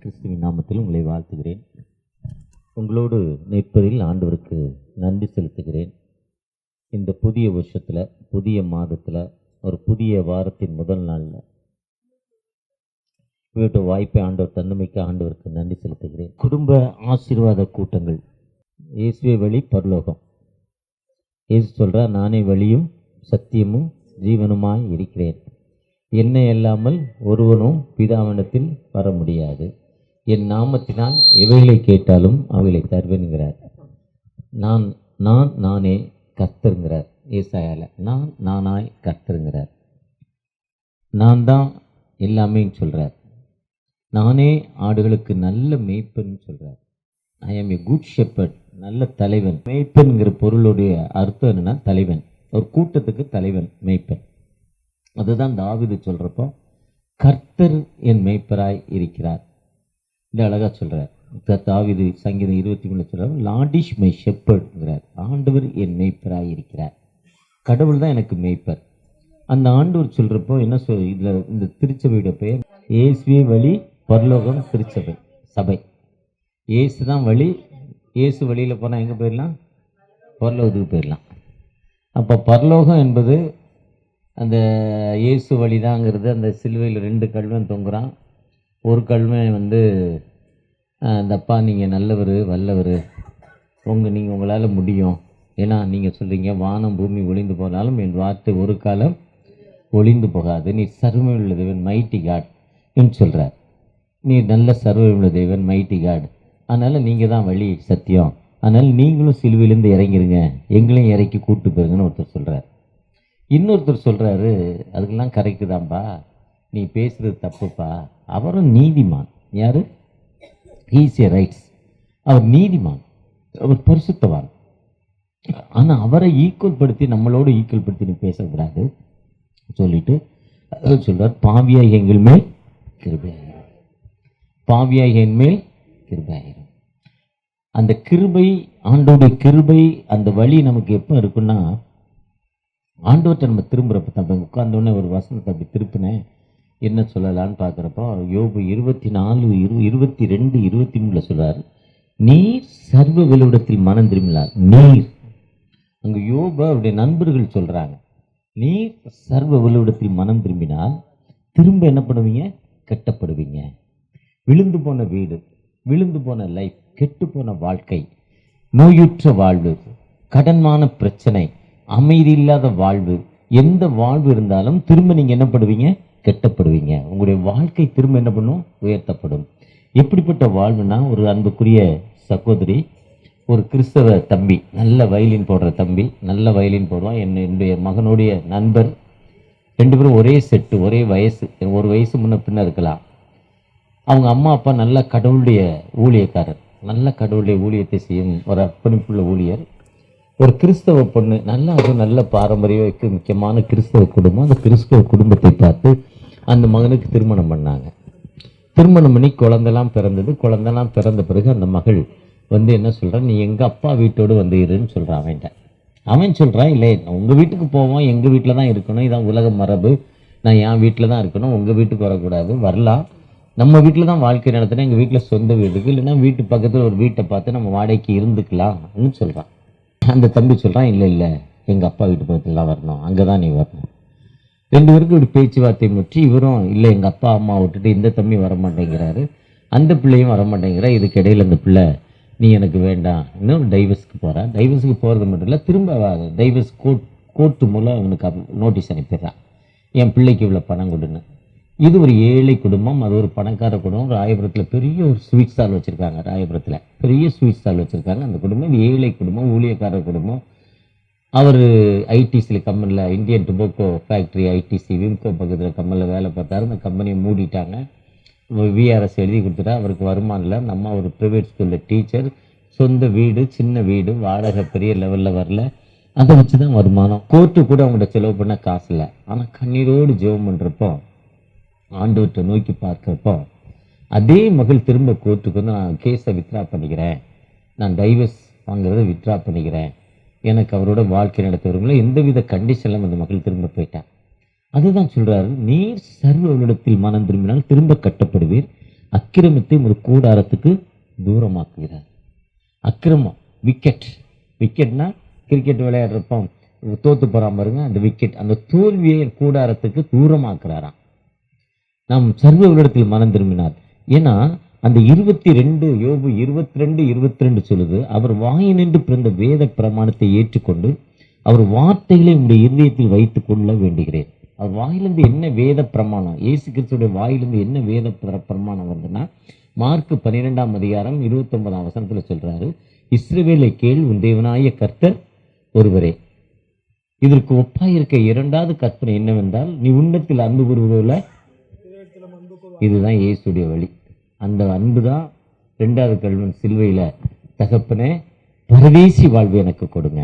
கிறிஸ்துவின் நாமத்தில் உங்களை வாழ்த்துகிறேன். உங்களோடு நிற்பதில் ஆண்டவருக்கு நன்றி செலுத்துகிறேன். இந்த புதிய வருஷத்தில், புதிய மாதத்தில், ஒரு புதிய வாரத்தின் முதல் நாளில் இவற்றை வாய்ப்பை ஆண்டவர் தன்னமைக்கு ஆண்டவருக்கு நன்றி செலுத்துகிறேன். குடும்ப ஆசீர்வாத கூட்டங்கள். இயேசுவே வழி பரலோகம். இயேசு சொல்கிறார், நானே வழியும் சத்தியமும் ஜீவனுமாய் இருக்கிறேன். என்னை அல்லாமல் ஒருவனும் பிதாவினிடத்தில் வர முடியாது. என் நாமத்தினால் எவைகளை கேட்டாலும் அவைகளை தருவேன்கிறார். நானே கர்த்தருங்கிறார். ஏசாயால நானாய் கர்த்தருங்கிறார். நான் தான் எல்லாமே சொல்கிறார். நானே ஆடுகளுக்கு நல்ல மேய்ப்பன் சொல்கிறார். ஐ ஆம் ஏ குட் ஷெப்பர்ட், நல்ல தலைவன். மேய்ப்பன்கிற பொருளுடைய அர்த்தம் என்னன்னா தலைவன். ஒரு கூட்டத்துக்கு தலைவன் மேய்ப்பன். அதுதான் தாவீது சொல்றப்போ கர்த்தர் என் மேய்ப்பராய் இருக்கிறார். இந்த அழகா சொல்றார் தாவீது. சங்கீதம் 23 சொல்றார், லார்ட் இஸ் மை ஷெப்பர்ட்ங்கிறார். ஆண்டவர் என் மேய்ப்பராய் இருக்கிறார். கடவுள் தான் எனக்கு மேய்ப்பர். அந்த ஆண்டவர் சொல்றப்போ என்ன இதுல இந்த திருச்சபையோட பெயர் இயேசுவே வழி பரலோகம் திருச்சபை சபை. இயேசு தான் வழி. இயேசு வழியில் போனால் எங்கே போயிடலாம்? பரலோகத்துக்கு போயிடலாம். அப்போ பரலோகம் என்பது அந்த இயேசு வழிதாங்கிறது. அந்த சிலுவையில் 2 கல்வன் தொங்குறான். ஒரு கல்வன் அந்த அப்பா நீங்கள் நல்லவர் வல்லவர், நீங்கள் உங்களால் முடியும், ஏன்னா நீங்கள் சொல்கிறீங்க வானம் பூமி ஒளிந்து போனாலும் என் வார்த்தை ஒரு காலம் ஒளிந்து போகாது, நீ சர்வமுள்ள தேவன் மைட்டி காட் என்று சொல்கிறார். நீ நல்ல சர்வமுள்ள தேவன் மைட்டி காட், அதனால் நீங்கள் தான் வழி சத்தியம், அதனால் நீங்களும் சிலுவையிலேருந்து இறங்கிருங்க, எங்களையும் இறக்கி கூப்பிட்டு போயிருங்கன்னு ஒருத்தர் சொல்கிறார். இன்னொருத்தர் சொல்கிறாரு, அதுக்கெல்லாம் கரெக்டு தான்ப்பா, நீ பேசுகிறது தப்புப்பா, அவரும் நீதிமான். யார்? Is A rights. அவர் நீதிமான், அவர் பரிசுத்தவான். ஆனால் அவரை ஈக்குவல் படுத்தி நம்மளோடு ஈக்குவல் படுத்தி நீ பேசக்கூடாது சொல்லிட்டு சொல்கிறார், பாவியாய் எங்கள் மேல் கிருபையாயிரும், பாவியாய் என் மேல் கிருபையாயிரும். அந்த கிருபை, ஆண்டோடைய கிருபை, அந்த வழி நமக்கு எப்போ இருக்குன்னா ஆண்டவர்கிட்ட நம்ம திரும்புகிறப்ப தான். உட்கார்ந்தோடனே ஒரு வசனத்தை அப்படி திருப்பினேன், என்ன சொல்லலான்னு பார்க்குறப்போ யோபு 24, 22, 23 சொல்கிறார், நீர் சர்வ வெளியிடத்தில் மனம் திரும்பினார். நீர் அங்கே யோபு அவருடைய நண்பர்கள் சொல்கிறாங்க, நீர் சர்வ வெளியிடத்தில் மனம் திரும்பினால் திரும்ப என்ன பண்ணுவீங்க? கட்டப்படுவீங்க. விழுந்து போன வீடு, விழுந்து போன லைஃப், கெட்டு போன வாழ்க்கை, நோயுற்ற வாழ்வு, கடன்மான பிரச்சனை, அமைதி இல்லாத வாழ்வு, எந்த வாழ்வு இருந்தாலும் திரும்ப நீங்கள் என்ன பண்ணுவீங்க? கெட்டப்படுவீங்க. உங்களுடைய வாழ்க்கை திரும்ப என்ன பண்ணும்? உயர்த்தப்படும். எப்படிப்பட்ட வாழ்வுனா, ஒரு அன்புக்குரிய சகோதரி, ஒரு கிறிஸ்தவ தம்பி, நல்ல வயலின் போடுற தம்பி, நல்ல வயலின் போடுவான். என்னுடைய மகனுடைய நண்பர், 2 பேரும் ஒரே செட்டு, ஒரே வயசு, ஒரு வயசு முன்ன பின்ன இருக்கலாம். அவங்க அம்மா அப்பா நல்ல கடவுளுடைய ஊழியக்காரர், நல்ல கடவுளுடைய ஊழியத்தை செய்யும் ஒரு அர்ப்பணிப்புள்ள ஊழியர். ஒரு கிறிஸ்தவ பொண்ணு, நல்ல பாரம்பரிய முக்கியமான கிறிஸ்தவ குடும்பம். அந்த கிறிஸ்தவ குடும்பத்தை பார்த்து அந்த மகனுக்கு திருமணம் பண்ணாங்க. திருமணம் பண்ணி குழந்தெல்லாம் பிறந்தது. குழந்தெல்லாம் பிறந்த பிறகு அந்த மகள் என்ன சொல்கிறான், நீ எங்கள் அப்பா வீட்டோடு இருன்னு சொல்கிறான். அவன் சொல்கிறான், இல்லை உங்கள் வீட்டுக்கு போவோம், எங்கள் வீட்டில் தான் இருக்கணும், இதான் உலக மரபு, நான் என் வீட்டில் தான் இருக்கணும், உங்கள் வீட்டுக்கு வரக்கூடாது, வரலாம், நம்ம வீட்டில் தான் வாழ்க்கை நடத்தினா, எங்கள் வீட்டில் சொந்த வீட்டுக்கு, இல்லைன்னா வீட்டு பக்கத்தில் ஒரு வீட்டை பார்த்து நம்ம வாடகைக்கு இருந்துக்கலாம்னு சொல்கிறான். அந்த தம்பி சொல்கிறான், இல்லை எங்கள் அப்பா வீட்டு பக்கத்துலாம் வரணும், அங்கே தான் நீ வரணும். 2 பேருக்கும் இப்படி பேச்சுவார்த்தை முற்றி இவரும் இல்லை எங்கள் அப்பா அம்மா விட்டுட்டு இந்த தம்பி வரமாட்டேங்கிறாரு, அந்த பிள்ளையும் வரமாட்டேங்கிறா. இதுக்கு இடையில் அந்த பிள்ளை, நீ எனக்கு வேண்டாம், இன்னும் டைவர்ஸுக்கு போகிறான். டைவர்ஸுக்கு போகிறது மட்டும் இல்லை, திரும்ப டைவர்ஸ் கோர்ட்டு மூலம் அவனுக்கு நோட்டீஸ் அனுப்பிடுறான், என் பிள்ளைக்கு இவ்வளோ பணம் கொடுன்னு. இது ஒரு ஏழை குடும்பம், அது ஒரு பணக்கார குடும்பம். ராயபுரத்தில் பெரிய ஒரு ஸ்வீட் ஸ்டால் வச்சுருக்காங்க. ராயபுரத்தில் பெரிய ஸ்வீட் ஸ்டால் வச்சுருக்காங்க அந்த குடும்பம். இது ஏழை குடும்பம், ஊழியக்கார குடும்பம். அவர் ஐடிசியில் கம்பெனியில், Indian tobacco factory ITC Wimco பக்கத்தில் கம்பெனியில் வேலை பார்த்தாரு. அந்த கம்பெனியை மூடிட்டாங்க. விஆர்எஸ் எழுதி கொடுத்துட்டா. அவருக்கு வருமானம் இல்லை. நம்ம ஒரு ப்ரைவேட் ஸ்கூலில் டீச்சர், சொந்த வீடு, சின்ன வீடு, வாடகை பெரிய லெவலில் வரல, அதை வச்சு தான் வருமானம். கோர்ட்டு கூட அவங்கள்ட்ட செலவு பண்ண காசு இல்லை. ஆனால் கண்ணீரோடு ஜெபம் பண்ணுறப்போ, ஆண்டவர்கிட்ட நோக்கி பார்க்குறப்போ, அதே மகள் திரும்ப கோர்ட்டுக்கு நான் கேஸை வித்ரா பண்ணிக்கிறேன், நான் டைவர்ஸ் வாங்குறத வித்ரா பண்ணிக்கிறேன், எனக்கு அவரோட வாழ்க்கை நடத்துவவங்கள எந்தவித கண்டிஷன்லாம் அந்த மகள் திரும்ப போயிட்டான். அதுதான் சொல்றாரு, நீர் சர்வ இடத்தில் மனம் திரும்பினால் திரும்ப கட்டப்படுவீர், அக்கிரமத்தை ஒரு கூடாரத்துக்கு தூரமாக்குகிறார். அக்கிரமம் விக்கெட்னா கிரிக்கெட் விளையாடுறப்போ தோத்து போறாம பாருங்க, அந்த விக்கெட், அந்த தோல்வியை கூடாரத்துக்கு தூரமாக்குறாராம். நாம் சர்வ மனம் திரும்பினார். ஏன்னா அந்த 22 யோபு 22:22 சொல்லுது, அவர் வாயினின்று பிறந்த வேத பிரமாணத்தை ஏற்றுக்கொண்டு அவர் வார்த்தைகளை உங்களுடைய இருதயத்தில் வைத்துக் கொள்ள வேண்டுகிறேன். அவர் வாயிலிருந்து என்ன வேத பிரமாணம், இயேசு கிறிஸ்துடைய வாயிலிருந்து என்ன வேத பிரமாணம் வருதுன்னா, மார்க் 12:29 சொல்றாரு, இஸ்ரவேலை கேள், உன் தேவனாய கர்த்தர் ஒருவரே. இதற்கு ஒப்பாயிருக்க இரண்டாவது கற்பனை என்னவென்றால், நீ உன்னத்தில் அன்பு கூறுவதில், இதுதான் இயேசுடைய வழி. அந்த அன்பு தான் இரண்டாவது கல்வன் சிலுவையில, தகப்பனே பரதேசி வாழ்வு எனக்கு கொடுங்க,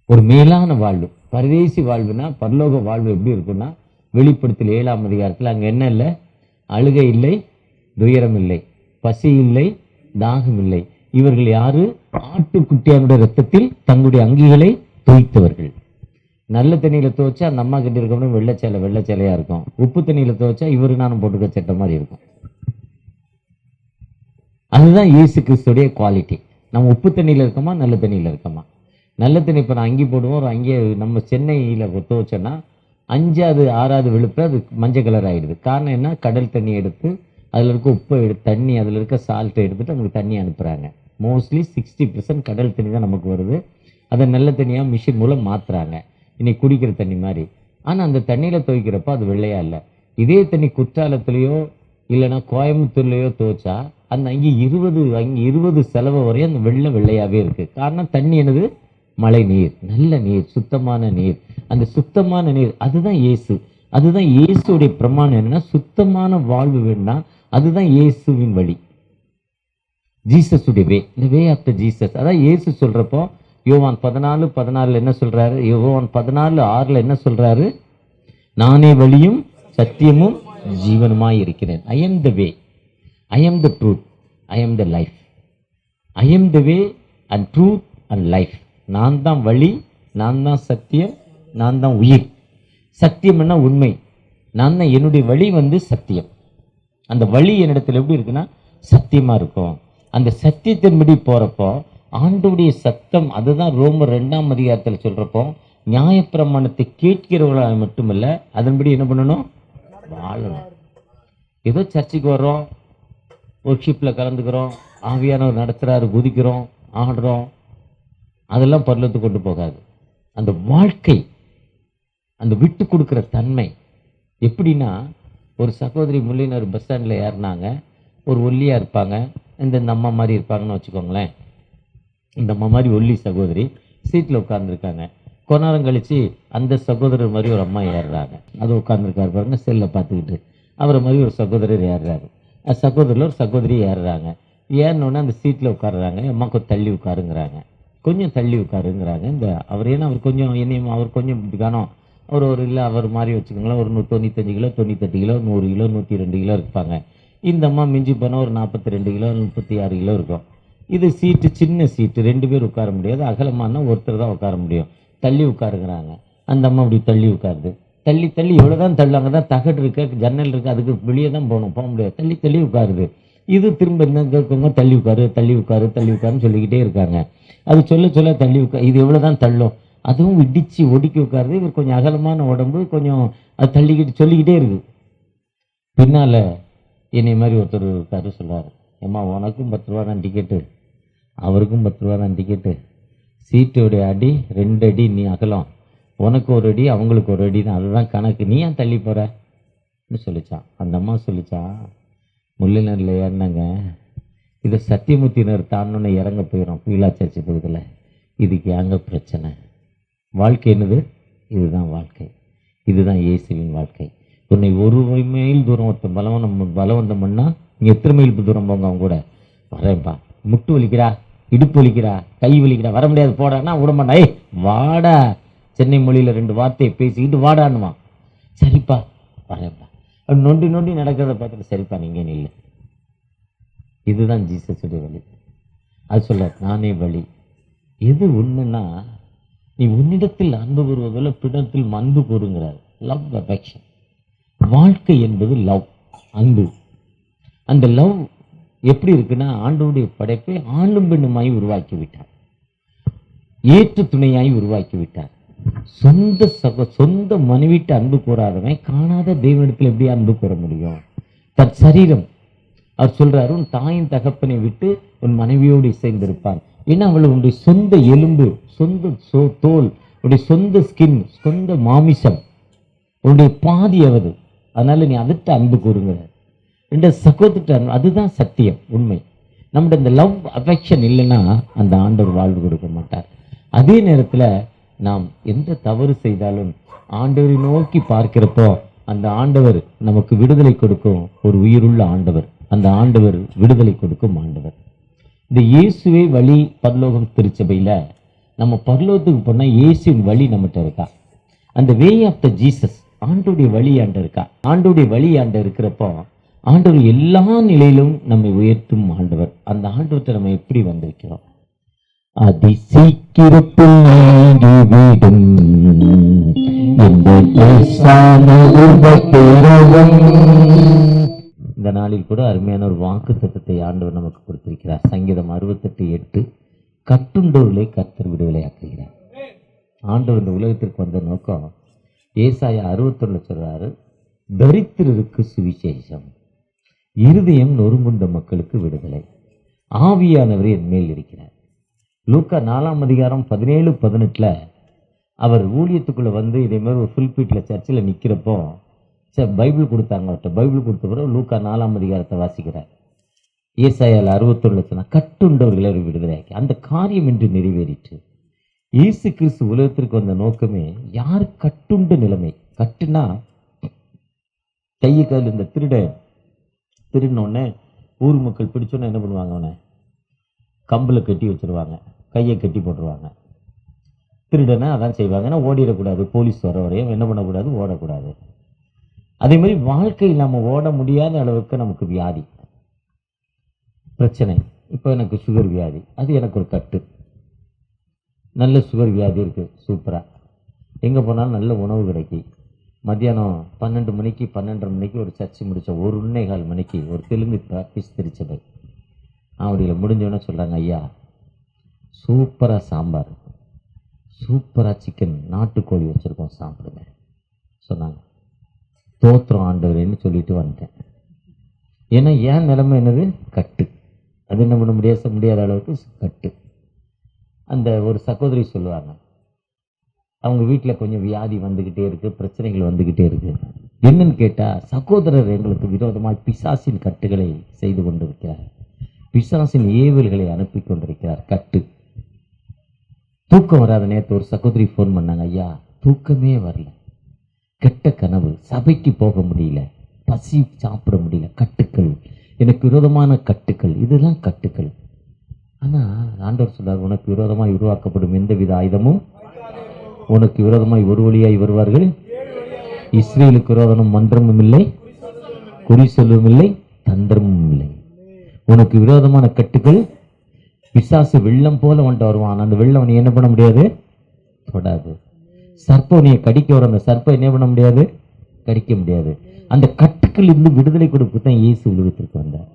ஒரு மேலான வாழ்வு. பரதேசி வாழ்வுனா பரலோக வாழ்வு எப்படி இருக்குன்னா, வெளிப்படுத்தல் 7 அங்க என்ன இல்லை, அழுகை இல்லை, துயரம் இல்லை, பசி இல்லை, தாகம் இல்லை. இவர்கள் யாரு? ஆட்டுக்குட்டியானுடைய ரத்தத்தில் தங்களுடைய அங்கிகளை தோய்த்தவர்கள். நல்ல தண்ணியில துவைச்சா அந்த அம்மா கிட்ட இருக்கணும் வெள்ளைச்சேலையா இருக்கும். உப்பு தண்ணியில துவைச்சா இவரு நானும் போட்டுக்க சட்டை மாதிரி இருக்கும். அதுதான் இயேசு கிறிஸ்துடைய குவாலிட்டி. நம்ம உப்பு தண்ணியில இருக்கோமா, நல்ல தண்ணியில இருக்கோமா? நல்ல தண்ணி இப்போ நான் அங்கி போடுவோம், ஒரு அங்கே நம்ம சென்னையில் துவைச்சோன்னா 5வது 6வது வெளுப்பு அது மஞ்சள் கலர் ஆகிடுது. காரணம் என்ன? கடல் தண்ணி எடுத்து அதில் இருக்க உப்பை தண்ணி, அதில் இருக்க சால்ட்டை எடுத்துட்டு நமக்கு தண்ணி அனுப்புகிறாங்க. மோஸ்ட்லி 60% கடல் தண்ணி தான் நமக்கு வருது. அதை நல்ல தண்ணியாக மிஷின் மூலம் மாற்றுறாங்க, இன்னைக்கு குடிக்கிற தண்ணி மாதிரி. ஆனால் அந்த தண்ணியில் துவைக்கிறப்போ அது வெள்ளையா இல்லை. இதே தண்ணி குற்றாலத்துலேயோ இல்லைன்னா கோயம்புத்தூர்லேயோ துவைச்சா அந்த அங்கே 20 செலவு வரையும் அந்த வெள்ளையாகவே இருக்குது. காரணம் தண்ணி என்னது? மழை நீர், நல்ல நீர், சுத்தமான நீர். அந்த சுத்தமான நீர் அதுதான் இயேசு. அதுதான் இயேசுடைய பிரமாணம். என்னன்னா, சுத்தமான வாழ்வு வேணும்னா அதுதான் இயேசுவின் வழி. ஜீசஸுடைய வே, இந்த வே ஆஃப் த ஜீசஸ். அதான் இயேசு சொல்றப்போ யோவான் 14:14 என்ன சொல்றாரு? யோவான் 14:6 என்ன சொல்றாரு? நானே வழியும் சத்தியமும் ஜீவனுமாய் இருக்கிறேன். I am the way, I am the truth, I am the life. I am the way and truth and life. நான் தான் வழி, நான் தான் சத்தியம், நான் தான் உயிர். சத்தியம் என்ன? உண்மை. நான் தான், என்னுடைய வழி சத்தியம். அந்த வழி என்னிடத்துல எப்படி இருக்குன்னா சத்தியமா இருக்கும். அந்த சத்தியத்தின்படி போறப்போ ஆண்டவருடைய சத்தம், அதுதான் ரோமர் 2 சொல்றப்போ, நியாயப்பிரமாணத்தை கேட்கிறவர்களால் மட்டுமல்ல, அதன்படி என்ன பண்ணணும்? வாழணும். ஏதோ சர்ச்சுக்கு வர்றோம், ஒர்க்ஷிப்பில் கலந்துக்கிறோம், ஆவியானவர் நடத்துகிறாரு, குதிக்கிறோம், ஆடுறோம், அதெல்லாம் பரலத்துக்கு கொண்டு போகாது. அந்த வாழ்க்கை, அந்த விட்டு கொடுக்குற தன்மை எப்படின்னா, ஒரு சகோதரி முள்ளினர் பஸ் ஸ்டாண்டில் ஏறினாங்க. ஒரு ஒல்லியாக இருப்பாங்க, இந்த அம்மா மாதிரி இருப்பாங்கன்னு வச்சுக்கோங்களேன். இந்த அம்மா மாதிரி ஒல்லி சகோதரி சீட்டில் உட்காந்துருக்காங்க. கொஞ்ச நேரம் கழித்து அந்த சகோதரர் மாதிரி ஒரு அம்மா ஏறுறாங்க. அது உட்காந்துருக்காரு பாருங்க, செல்லை பார்த்துக்கிட்டு. அவரை மாதிரி ஒரு சகோதரர் ஏறுறாரு. சகோதரில் ஒரு சகோதரி ஏறுறாங்க. ஏறினோடனே அந்த சீட்டில் உட்காடுறாங்க. அம்மா கொஞ்சம் தள்ளி உட்காருங்கிறாங்க, கொஞ்சம் தள்ளி உட்காருங்கிறாங்க. இந்த அவர் ஏன்னா அவர் கொஞ்சம் என்னையும் அவர் கொஞ்சம் காணோம், அவர் இல்லை அவர் மாதிரி வச்சுக்கோங்களேன், ஒரு 95 கிலோ, 98 கிலோ, 100 கிலோ, 102 கிலோ இருப்பாங்க. இந்த அம்மா மிஞ்சி போனால் ஒரு 42 கிலோ, 36 கிலோ இருக்கும். இது சீட்டு சின்ன சீட்டு, 2 பேர் உட்கார முடியாது. அகலமானா ஒருத்தர் தான் உட்கார முடியும். தள்ளி உட்காருங்கிறாங்க. அந்த அம்மா அப்படி தள்ளி உட்காருது. தள்ளி தள்ளி எவ்வளோ தான் தள்ளுவாங்க, தான் தகடு இருக்க, ஜன்னல் இருக்குது, அதுக்கு வெளியே தான் போக முடியாது. தள்ளி தள்ளி உட்காருது. இது திரும்ப இருக்கவங்க தள்ளி உட்காரு, தள்ளி உட்காரு, தள்ளி உட்காருன்னு சொல்லிக்கிட்டே இருக்காங்க. அது சொல்ல சொல்ல தள்ளி இது எவ்வளோ தான் தள்ளும், அதுவும் இடித்து ஒடுக்கி உட்காருது. இவர் கொஞ்சம் அகலமான உடம்பு, கொஞ்சம் அது தள்ளிக்கிட்டு சொல்லிக்கிட்டே இருக்குது. பின்னால் என்னை மாதிரி ஒருத்தர் இருக்காரு, சொல்கிறார், ஏம்மா உனக்கும் 10 ரூபா தான் டிக்கெட்டு, அவருக்கும் 10 ரூபா தான் டிக்கெட்டு, சீட்டோடைய அடி 2 அடி நீ அகலம், உனக்கு 1 அடி அவங்களுக்கு 1 அடி தான், அதுதான் கணக்கு, நீ ஏன் தள்ளி போகிறன்னு சொல்லிச்சான். அந்த அம்மா சொல்லிச்சான், முள்ளினரில் ஏறினாங்க, இதை சத்தியமூர்த்தியினர் தாண்டோன்னு இறங்க போயிடும் பீலா சர்ச்சு பகுதியில், இதுக்கு ஏங்க பிரச்சனை? வாழ்க்கை என்னது? இதுதான் வாழ்க்கை, இதுதான் இயேசுவின் வாழ்க்கை. உன்னை 1 மைல் தூரம் ஒருத்தன் பலவந்தம் பண்ணால் நீ எத்தனை மைல் தூரம் போங்க அவங்க கூட? வரேன்ப்பா, முட்டு வலிக்கிறா, இடுப்பு வலிக்கிறா, கை வலிக்கிறா, வர முடியாது போடான்னா விடமாட்டா. ஏய் வாடா, சென்னை மொழியில் 2 வார்த்தையை பேசிக்கிட்டு வாடான்னுமா. சரிப்பா வரேன்ப்பா, நொண்டி நொண்டி நடக்கிறத பார்த்துட்டு சரிப்பா நீங்கள் நில்லு. இதுதான் ஜீசஸுடைய வழி. அது சொல்ல, நானே வழி. எது ஒன்றுன்னா, நீ உன்னிடத்தில் அன்பு கூறுவதில்லை, பிடத்தில் அன்பு கூறுங்கிறார். Love affection. வாழ்க்கை என்பது லவ், அன்பு. அந்த லவ் எப்படி இருக்குன்னா, ஆண்டவருடைய படைப்பை ஆணும் பெண்ணுமாய் உருவாக்கி விட்டார், ஏற்று துணையாய் உருவாக்கி விட்டார். சொந்த மனைவிட்டு அன்பு கூறாதவன் காணாத தெய்வனிடத்தில் எப்படி அன்பு கூற முடியும்? தன் சரீரம், அவர் சொல்றாரு, உன் தாயின் தகப்பனை விட்டு உன் மனைவியோடு இசைந்திருப்பான். ஏன்னா அவள் உன்னுடைய சொந்த எலும்பு, சொந்த தோல், உன்னுடைய சொந்த ஸ்கின், சொந்த மாமிசம், உன்னுடைய பாதி அவது. அதனால நீ அதற்கு அன்பு கூறுங்கிற ரெண்டு சகோதரர். அதுதான் சத்தியம், உண்மை. நம்முடைய இந்த லவ் அஃபெக்ஷன் இல்லைன்னா அந்த ஆண்டவர் வாழ்வு கொடுக்க மாட்டார். அதே நேரத்தில் நாம் எந்த தவறு செய்தாலும் ஆண்டவரை நோக்கி பார்க்கிறப்போ அந்த ஆண்டவர் நமக்கு விடுதலை கொடுக்கும் ஒரு உயிருள்ள ஆண்டவர். அந்த ஆண்டவர் விடுதலை கொடுக்கும் ஆண்டவர். இந்த இயேசுவே வழி பரலோகம் திருச்சபையில் நம்ம பரலோகத்துக்கு போனால் இயேசுவின் வழி நம்மகிட்ட இருக்கா. அந்த வே ஆஃப் த ஜீசஸ், ஆண்டோடைய வழியாண்ட இருக்கா. ஆண்டோடைய வழியாண்ட இருக்கிறப்போ ஆண்டவர் எல்லா நிலையிலும் நம்மை உயர்த்தும் ஆண்டவர். அந்த ஆண்டவர்கிட்ட நம்ம எப்படி வந்திருக்கிறோம்? அதி சீக்கிரத்தில் இந்த நாளில் கூட அருமையான ஒரு வாக்கு தத்தத்தை ஆண்டவர் நமக்கு கொடுத்திருக்கிறார். சங்கீதம் 68:8, கட்டுண்டோர்களை கர்த்தர் விடுதலை ஆக்குகிறார். ஆண்டவர் இந்த உலகத்திற்கு வந்த நோக்கம், ஏசாயா 61 சொல்றாரு, தரித்திரருக்கு சுவிசேஷம், இருதயம் நொறுங்குண்ட மக்களுக்கு விடுதலை, ஆவியானவர் என் மேல் இருக்கிறார். லூக்கா 4:17-18 அவர் ஊழியத்துக்குள்ளே வந்து இதே மாதிரி ஒரு ஃபுல்பீட்டில் சர்ச்சில் நிற்கிறப்போ பைபிள் கொடுத்தாங்க. அவர்கிட்ட பைபிள் கொடுத்த பிறகு லூக்கா 4 வாசிக்கிறார். ஏசாயால் 61 சொன்னால், கட்டுண்டவர்களை ஒரு விடுதலையாக்கி அந்த காரியம் இன்று நிறைவேறிற்று. இயேசு கிறிஸ்து உலகத்திற்கு வந்த நோக்கமே யார் கட்டுண்ட நிலைமை. கட்டுனா கையை கால், இந்த திருடினோடனே ஊர் மக்கள் பிடிச்சோன்னே என்ன பண்ணுவாங்க, அவனை கம்பில் கட்டி வச்சுருவாங்க, கையை கட்டி போட்டுருவாங்க. திருடனை அதான் செய்வாங்க. ஏன்னா ஓடிடக்கூடாது, போலீஸ் வர வரையும் என்ன பண்ணக்கூடாது, ஓடக்கூடாது. அதே மாதிரி வாழ்க்கையில் நம்ம ஓட முடியாத அளவுக்கு நமக்கு வியாதி பிரச்சனை. இப்போ எனக்கு சுகர் வியாதி, அது எனக்கு ஒரு கட்டு. நல்ல சுகர் வியாதி இருக்குது, சூப்பராக எங்கே போனாலும் நல்ல உணவு கிடைக்கி. மத்தியானம் 12 மணிக்கு 12:30 மணிக்கு ஒரு சர்ச்சு முடித்தோம். 1:15 மணிக்கு ஒரு தெலுங்கு பேப்டிஸ்ட் திருச்சபை அவடியில் முடிஞ்சோன்னே சொல்கிறாங்க, ஐயா சூப்பராக சாம்பார், சூப்பராக சிக்கன், நாட்டுக்கோழி வச்சுருக்கோம், சாப்பிடுங்க சொன்னாங்க. தோத்திரம் ஆண்டவரேன்னு சொல்லிட்டு வந்துட்டேன். ஏன்னா ஏன் நிலைமை என்னது, கட்டு. அது என்ன பண்ண முடியாத அளவுக்கு கட்டு. அந்த ஒரு சகோதரி சொல்லுவாங்க, அவங்க வீட்டில் கொஞ்சம் வியாதி வந்துக்கிட்டே இருக்குது, பிரச்சனைகள் வந்துக்கிட்டே இருக்குது. என்னன்னு கேட்டால், சகோதரர் எங்களுக்கு விரோதமாக பிசாசின் கட்டுகளை செய்து கொண்டிருக்கிறார், பிசாசின் ஏவல்களை அனுப்பி கொண்டிருக்கிறார். கட்டு. தூக்கம் வராத நேரத்து ஒரு சகோதரி ஃபோன் பண்ணாங்க, ஐயா தூக்கமே வரல, கெட்ட கனவு, சபைக்கு போக முடியல, பசி சாப்பிட முடியல, கட்டுக்கள், எனக்கு விரோதமான கட்டுக்கள், இதெல்லாம் கட்டுக்கள். ஆனால் ஆண்டவர் சொல்றார், உனக்கு விரோதமாய் உருவாக்கப்படும் எந்தவித ஆயுதமும், உனக்கு விரோதமாய் ஒரு வழியாய் வருவார்கள், இஸ்ரேலுக்கு விரோதமும் மன்றமும் இல்லை, குறி சொல்லவும் இல்லை, தந்திரமும் இல்லை. உனக்கு விரோதமான கட்டுக்கள், பிசாசு வெள்ளம் போல வந்துட்டு வருவான். அந்த வெள்ளம் நீ என்ன பண்ண முடியாது, தொடாது. சர்ப்பம் நீ கடிக்க வர, அந்த சர்ப்பம் என்ன பண்ண முடியாது, கடிக்க முடியாது. அந்த கட்டுக்கள் இருந்து விடுதலை கொடுப்பு தான் இயேசு உலகத்திற்கு வந்தார்.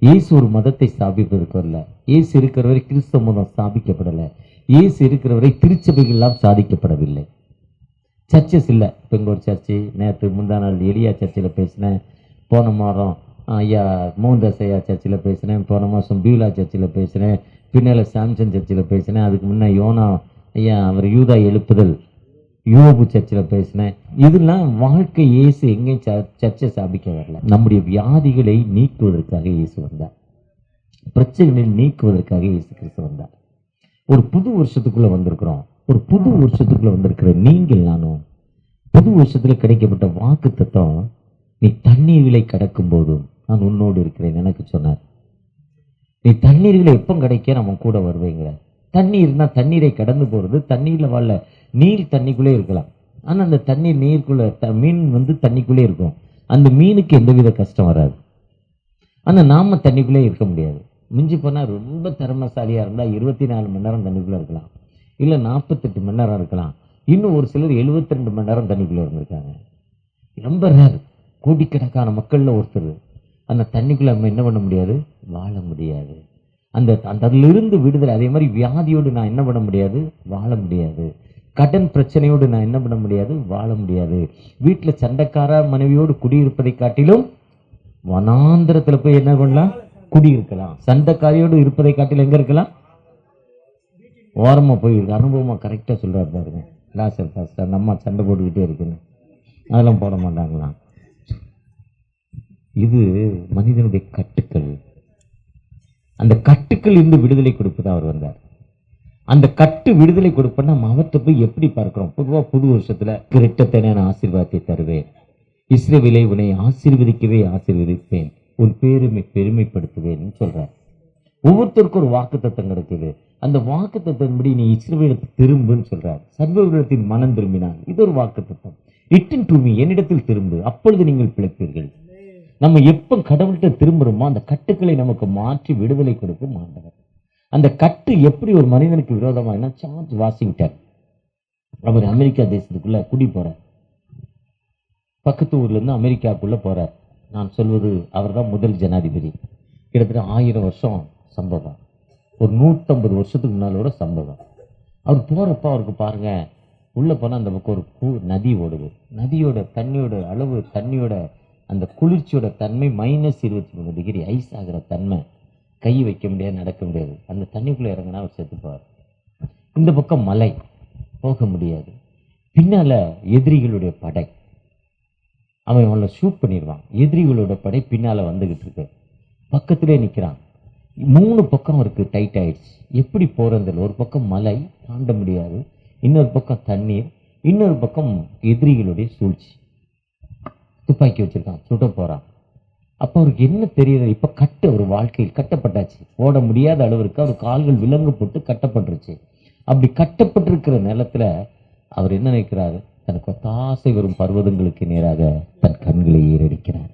இயேசு ஒரு மதத்தை ஸ்தாபிப்பதற்கு வரல. இயேசு இருக்கிறவரை கிறிஸ்தவ மதம் ஸ்தாபிக்கப்படலை. இயேசு இருக்கிறவரை திருச்சபைகள் எல்லாம் சாதிக்கப்படவில்லை. சர்ச்சஸ் இல்லை. இப்போ இங்கே ஒரு சர்ச்சு, நேற்று முந்தா நாள் எலியா சர்ச்சில் பேசினேன், போன மாதம் ஐயா மோகன்தாஸ் ஐயா சர்ச்சில் பேசினேன், போன மாதம் பியூலா சர்ச்சில் பேசினேன், பின்னால் சாம்சன் சர்ச்சில் பேசினேன், அதுக்கு முன்னே யோனா ஐயா அவர் யூதா எழுப்புதல் யோபு சர்ச்சில் பேசினேன். இதெல்லாம் வாழ்க்கை. இயேசு எங்கேயும் சர்ச்சை ஸ்தாபிக்க வரல. நம்முடைய வியாதிகளை நீக்குவதற்காக இயேசு வந்தார், பிரச்சனைகளை நீக்குவதற்காக இயேசு கிறிஸ்து வந்தார். ஒரு புது வருஷத்துக்குள்ளே வந்திருக்கிறோம். ஒரு புது வருஷத்துக்குள்ளே வந்திருக்கிற நீங்கள் நானும் புது வருஷத்தில் கிடைக்கப்பட்ட வாக்கு தத்தம், நீ தண்ணீர்களை கடக்கும் போதும் நான் உன்னோடு இருக்கிறேன் எனக்கு சொன்னார். நீ தண்ணீர்களை எப்போ கிடைக்க நம்ம கூட வருவீங்க. தண்ணீர்னா தண்ணீரை கடந்து போகிறது, தண்ணீரில் வாழ நீர் தண்ணிக்குள்ளே இருக்கலாம். ஆனால் அந்த தண்ணீர் நீருக்குள்ளே மீன் தண்ணிக்குள்ளே இருக்கும். அந்த மீனுக்கு எந்தவித கஷ்டம் வராது. ஆனால் நாம் தண்ணிக்குள்ளே இருக்க முடியாது. மிஞ்சி போனால் ரொம்ப திறமைசாலியாக இருந்தால் 24 மணி நேரம் தண்ணிக்குள்ளே இருக்கலாம், இல்லை 48 மணி நேரம் இருக்கலாம். இன்னும் ஒரு சிலர் 72 மணி நேரம் தண்ணிக்குள்ளே இருந்திருக்காங்க. ரொம்ப ரேர். கோடிக்கணக்கான மக்களில் ஒருத்தர். அந்த தண்ணிக்குள்ள நம்ம என்ன பண்ண முடியாது, வாழ முடியாது. அந்த அதிலிருந்து விடுதலை. அதே மாதிரி வியாதியோடு நான் என்ன பண்ண முடியாது, வாழ முடியாது. கடன் பிரச்சனையோடு நான் என்ன பண்ண முடியாது, வாழ முடியாது. வீட்டில் சண்டைக்கார மனைவியோடு குடியிருப்பதை காட்டிலும் வனாந்திரத்துல போய் என்ன பண்ணலாம், குடியிருக்கலாம். சண்டைக்காரியோடு இருப்பதை காட்டிலும் எங்க இருக்கலாம், ஓரமா போய் இருக்கு. அனுபவமா கரெக்டா சொல்றாரு பாருங்க. லாசர் பாஸ்டர் நம்ம சண்டை போட்டுக்கிட்டே இருக்குன்னு அதெல்லாம் போட மாட்டாங்களாம். இது மனிதனுடைய கட்டுக்கள். அந்த கட்டுக்கள் இருந்து விடுதலை கொடுப்பதான் அவர் வந்தார். அந்த கட்டு விடுதலை கொடுப்ப நம்ம அவற்றை போய் எப்படி பார்க்கிறோம். பொதுவாக புது வருஷத்துல இரட்டத்தனையான ஆசீர்வாதத்தை தருவேன், இஸ்ரவேலை உன்னை ஆசீர்வதிக்கவே ஆசீர்வதிப்பேன், உன் பெருமைப்படுத்துவேன் சொல்றார். ஒவ்வொருத்தருக்கும் ஒரு வாக்குத்தத்தம் கிடைக்குது. அந்த வாக்குத்தத்தின்படி நீ இஸ்ரவேலுக்கு திரும்புன்னு சொல்றார். சர்வவிடத்தின் மனம் திரும்பினான். இது ஒரு வாக்குத்தத்தம். ரிட்டன் டு மீ, என்னிடத்தில் திரும்பு, அப்பொழுது நீங்கள் பிழைப்பீர்கள். நம்ம எப்ப கடவுள்கிட்ட திரும்புறோமோ அந்த கட்டுக்களை நமக்கு மாற்றி விடுதலை கொடுக்கும் ஆண்டவர். அந்த கட்டு எப்படி ஒரு மனிதனுக்கு விரோதமானா, ஜார்ஜ் வாஷிங்டன் அவர் அமெரிக்கா தேசத்துக்குள்ள குடி போறார். பக்கத்து ஊர்ல இருந்து அமெரிக்காவுக்குள்ள போறார். நான் சொல்வது அவர் தான் முதல் ஜனாதிபதி. கிட்டத்தட்ட 1000 வருஷம் சம்பவம், ஒரு 150 வருஷத்துக்கு முன்னாலோட சம்பவம். அவர் போறப்ப அவருக்கு பாருங்க, உள்ள போனா அந்த பக்கம் ஒரு நதி ஓடுது. நதியோட தண்ணியோட அளவு, தண்ணியோட அந்த குளிர்ச்சியோட தன்மை -23 டிகிரி, ஐஸ் ஆகிற தன்மை. கை வைக்க முடியாது, நடக்க முடியாது. அந்த தண்ணிக்குள்ள இறங்கினா அவர் செத்துப்பார். இந்த பக்கம் மலை, போக முடியாது. பின்னால எதிரிகளுடைய படை, அவன் அவளை ஷூட் பண்ணிடுவான். எதிரிகளோட படை பின்னால வந்துகிட்டு இருக்கு. பக்கத்திலே நிற்கிறான். 3 பக்கம் அவருக்கு டைட் ஆயிடுச்சு. எப்படி போறது? ஒரு பக்கம் மலை தாண்ட முடியாது, இன்னொரு பக்கம் தண்ணீர், இன்னொரு பக்கம் எதிரிகளுடைய சூழ்ச்சி. துப்பாக்கி வச்சிருக்கான், சுட போறான். அப்ப அவருக்கு என்ன தெரியுது, இப்ப கட்டு அவர் வாழ்க்கையில் கட்டப்பட்டாச்சு. ஓட முடியாத அளவிற்கு அவர் கால்கள் விலங்கு போட்டு கட்டப்பட்டுருச்சு. அப்படி கட்டப்பட்டிருக்கிற நிலத்துல அவர் என்ன நினைக்கிறாரு, தனக்கு ஒத்தாசை வரும் பர்வதங்களுக்கு நேராக தன் கண்களை ஏறடிக்கிறார்.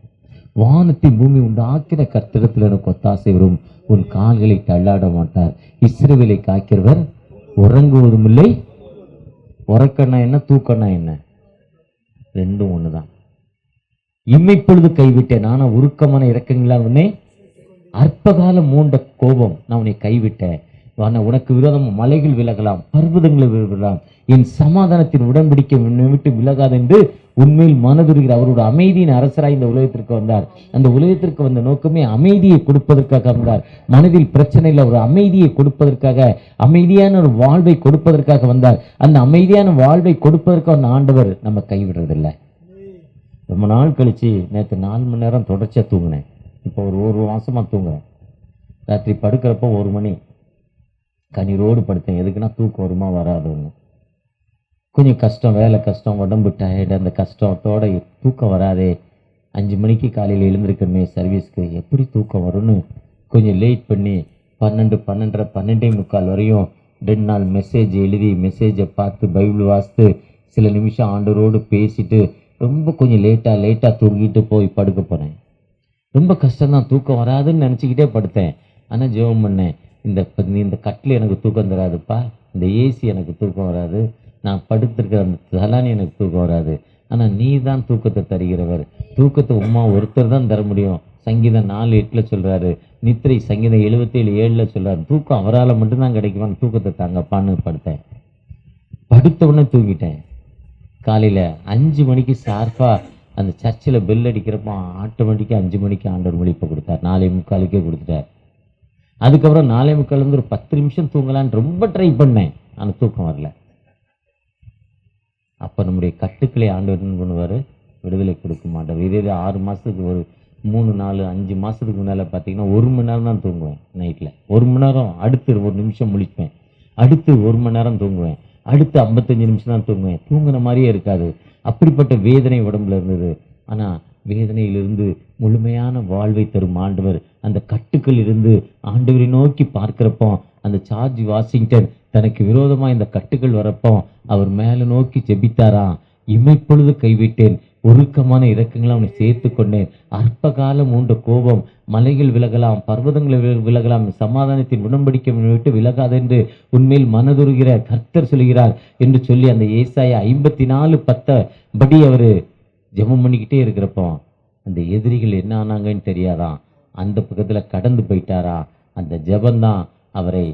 வானத்தை பூமி உண்டாக்கிற கர்த்தரிடத்தில் எனக்கு ஒத்தாசை வரும், உன் கால்களை தள்ளாட மாட்டார். இஸ்ரவேலை காக்கிறவர் உறங்குவதும் இல்லை. உறக்கண்ணா என்ன, தூக்கண்ணா என்ன, ரெண்டும் ஒண்ணுதான். இம்மைப்பொழுது கைவிட்டேன், ஆனா உருக்கமான இறக்கங்களா உன்னை, அற்பகால மூண்ட கோபம் நான் உன்னை கைவிட்டேன். உனக்கு விரோதம் மலைகள் விலகலாம், பர்வதங்கள் விலகலாம், என் சமாதானத்தின் உடன்படிக்கை உன்னை விட்டு விலகாது என்று உண்மையில் மனதுருகிற அவரோட அமைதியின் அரசராய் இந்த உலகத்திற்கு வந்தார். அந்த உலகத்திற்கு வந்த நோக்கமே அமைதியை கொடுப்பதற்காக வந்தார். மனதில் பிரச்சனை இல்லை, ஒரு அமைதியை கொடுப்பதற்காக, அமைதியான ஒரு வாழ்வை கொடுப்பதற்காக வந்தார். அந்த அமைதியான வாழ்வை கொடுப்பதற்காக ஆண்டவர் நம்ம கைவிடுறதில்லை. ரொம்ப நாள் கழிச்சு நேற்று 4 மணி நேரம் தொடர்ச்சியா தூங்கினேன். இப்போ ஒரு மாசமா தூங்குறேன். ராத்திரி படுக்கிறப்போ 1 மணி கண்ணீரோடு படுத்தேன். எதுக்குன்னா தூக்கம் வருமா வராதுன்னு. கொஞ்சம் கஷ்டம், வேலை கஷ்டம், உடம்பு டயர்டு, அந்த கஷ்டத்தோட தூக்கம் வராதே, 5 மணிக்கு காலையில் எழுந்திருக்கணுமே சர்வீஸ்க்கு, எப்படி தூக்கம் வரும்னு கொஞ்சம் லேட் பண்ணி 12, 12:30, 12:45 வரையும் 2 நாள் மெசேஜ் எழுதி, மெசேஜை பார்த்து, பைபிள் வாசித்து, சில நிமிஷம் ஆண்டவரோடு பேசிட்டு ரொம்ப கொஞ்சம் லேட்டாக தூங்கிட்டு போய் படுக்க போனேன். ரொம்ப கஷ்டம்தான், தூக்கம் வராதுன்னு நினச்சிக்கிட்டே படுத்தேன். ஆனால் ஜெபம் பண்ணேன், இந்த கட்டில் எனக்கு தூக்கம் தராதுப்பா, இந்த ஏசி எனக்கு தூக்கம் வராது, நான் படுத்திருக்கிற அந்த தலானி எனக்கு தூக்கம் வராது, ஆனால் நீ தான் தூக்கத்தை தருகிறவர், தூக்கத்தை உம்மா ஒருத்தர் தான் தர முடியும். சங்கீதம் 4:8 சொல்றாரு, நித்திரை சங்கீதம் 77:7 சொல்றாரு, தூக்கம் அவரால் மட்டும்தான் கிடைக்குமான்னு தூக்கத்தை தாங்கப்பான்னு படுத்தேன். படுத்த உடனே தூங்கிட்டேன். காலையில் 5 மணிக்கு ஷார்ப்பா அந்த சர்ச்சில் பெல் அடிக்கிறப்போ ஆட்டோமேட்டிக்காக 5 மணிக்கு ஆண்டவர் விழிப்பை கொடுத்தார். 4:45 கொடுத்துட்டார். அதுக்கப்புறம் 4:45 ஒரு 10 நிமிஷம் தூங்கலான்னு ரொம்ப ட்ரை பண்ணேன், ஆனால் தூக்கம் வரல. அப்போ நம்முடைய கட்டுக்களை ஆண்டவர் என்ன பண்ணுவார், விடுதலை கொடுக்க மாட்டார். இதே 6 மாதத்துக்கு ஒரு 3, 4, 5 மாதத்துக்கு முன்னால் பார்த்தீங்கன்னா 1 மணி நேரம் தான் தூங்குவேன் நைட்டில். 1 மணி நேரம், அடுத்து 1 நிமிஷம் முழிப்பேன், அடுத்து 1 மணி நேரம் தூங்குவேன், அடுத்து 55 நிமிஷம் தான் தூங்குவேன். தூங்குன மாதிரியே இருக்காது. அப்படிப்பட்ட வேதனை உடம்புல இருந்தது. ஆனால் வேதனையிலிருந்து முழுமையான வாழ்வை தரும் ஆண்டவர். அந்த கட்டுக்கள் இருந்து ஆண்டவரை நோக்கி பார்க்கிறப்போ, அந்த ஜார்ஜ் வாஷிங்டன் தனக்கு விரோதமாக இந்த கட்டுக்கள் வரப்போ அவர் மேலே நோக்கி ஜெபித்தாராம். இமைப்பொழுது கைவிட்டேன், உருக்கமான இரக்கங்களை அவனை சேர்த்து கொண்டேன். அற்பகால மூண்ட கோபம், மலைகள் விலகலாம், பர்வதங்கள் விலகலாம், சமாதானத்தின் உடன்படிக்கை விட்டு விலகாதென்று உண்மையில் மனதுருகிற கர்த்தர் சொல்கிறார் என்று சொல்லி அந்த ஏசாயா 54:10 படி அவர் ஜெபம் பண்ணிக்கிட்டே இருக்கிறப்போ அந்த எதிரிகள் என்ன ஆனாங்கன்னு தெரியாதான், அந்த பக்கத்தில் கடந்து போயிட்டாரா. அந்த ஜெபந்தான் அவரை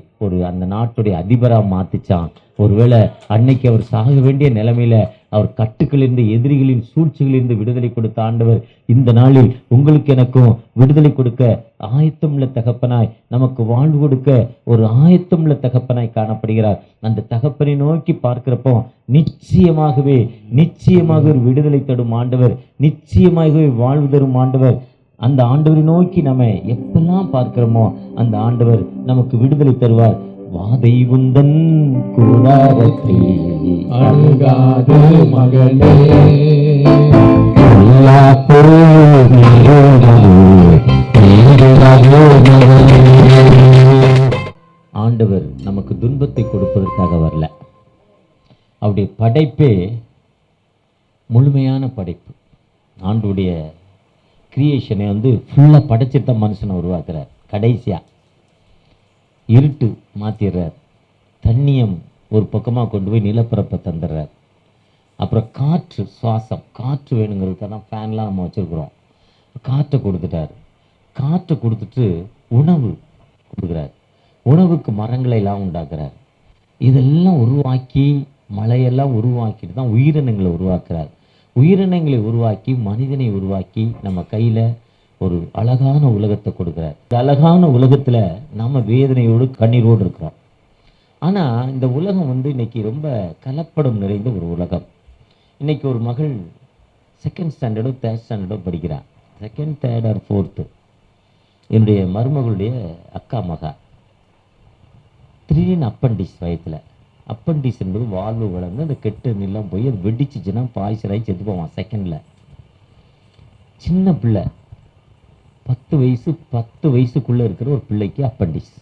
அந்த நாட்டுடைய அதிபராக மாத்திச்சான். ஒருவேளை அன்னைக்கு அவர் சாக வேண்டிய நிலைமையில அவர் கட்டுக்களிலிருந்து, எதிரிகளின் சூழ்ச்சிகளிலிருந்து விடுதலை கொடுத்த ஆண்டவர் இந்த நாளில் உங்களுக்கு எனக்கும் விடுதலை கொடுக்க ஆயத்தமுள்ள தகப்பனாய், நமக்கு வாழ்வு கொடுக்க ஒரு ஆயத்தமுள்ள தகப்பனாய் காணப்படுகிறார். அந்த தகப்பனை நோக்கி பார்க்கிறப்போ நிச்சயமாகவே ஒரு விடுதலை தரும் ஆண்டவர், நிச்சயமாகவே வாழ்வு தரும் ஆண்டவர். அந்த ஆண்டவரை நோக்கி நம்ம எப்பெல்லாம் பார்க்கிறோமோ அந்த ஆண்டவர் நமக்கு விடுதலை தருவார். வாதை உந்தன் கூடாரத்தில் அழுகாது மகனே, ஆண்டவர் நமக்கு துன்பத்தை கொடுப்பதற்காக வரல. அவருடைய படைப்பே முழுமையான படைப்பு. ஆண்டுடைய கிரியேஷனை ஃபுல்லாக படைச்சிட்டு தான் மனுஷனை உருவாக்குறார். கடைசியாக இருட்டு மாற்றிடுறார், தண்ணியம் ஒரு பக்கமாக கொண்டு போய் நிலப்பரப்பை தந்துடுறார். அப்புறம் காற்று, சுவாசம், காற்று வேணுங்கிறதுக்காக தான் ஃபேன்லாம் நம்ம வச்சுருக்குறோம். காற்றை கொடுத்துட்டார். காற்றை கொடுத்துட்டு உணவு கொடுக்குறார். உணவுக்கு மரங்களை எல்லாம் உண்டாக்குறார். இதெல்லாம் உருவாக்கி, மழையெல்லாம் உருவாக்கிட்டு தான் உயிரினங்களை உருவாக்குறார். உயிரினங்களை உருவாக்கி, மனிதனை உருவாக்கி நம்ம கையில் ஒரு அழகான உலகத்தை கொடுக்குறார். இந்த அழகான உலகத்தில் நாம் வேதனையோடு கண்ணீரோடு இருக்கிறோம். ஆனால் இந்த உலகம் இன்னைக்கு ரொம்ப கலப்படம் நிறைந்த ஒரு உலகம். இன்னைக்கு ஒரு மகள் 2nd ஸ்டாண்டர்டோ 3rd ஸ்டாண்டர்டோ படிக்கிறான். 2nd, 3rd or 4th. என்னுடைய மருமகளுடைய அக்கா மகா திடீர்னு அப்பண்டிஸ் வயத்தில். அப்பண்டிஸ் என்பது வாழ்வு வளர்ந்து அந்த கெட்டு நிலம் போய் அது வெடிச்சிச்சுன்னா பாய்ச்சலாகி செத்து போவான் செகண்டில். சின்ன பிள்ளை, 10 வயசுக்குள்ளே இருக்கிற ஒரு பிள்ளைக்கு அப்பண்டிஸ்.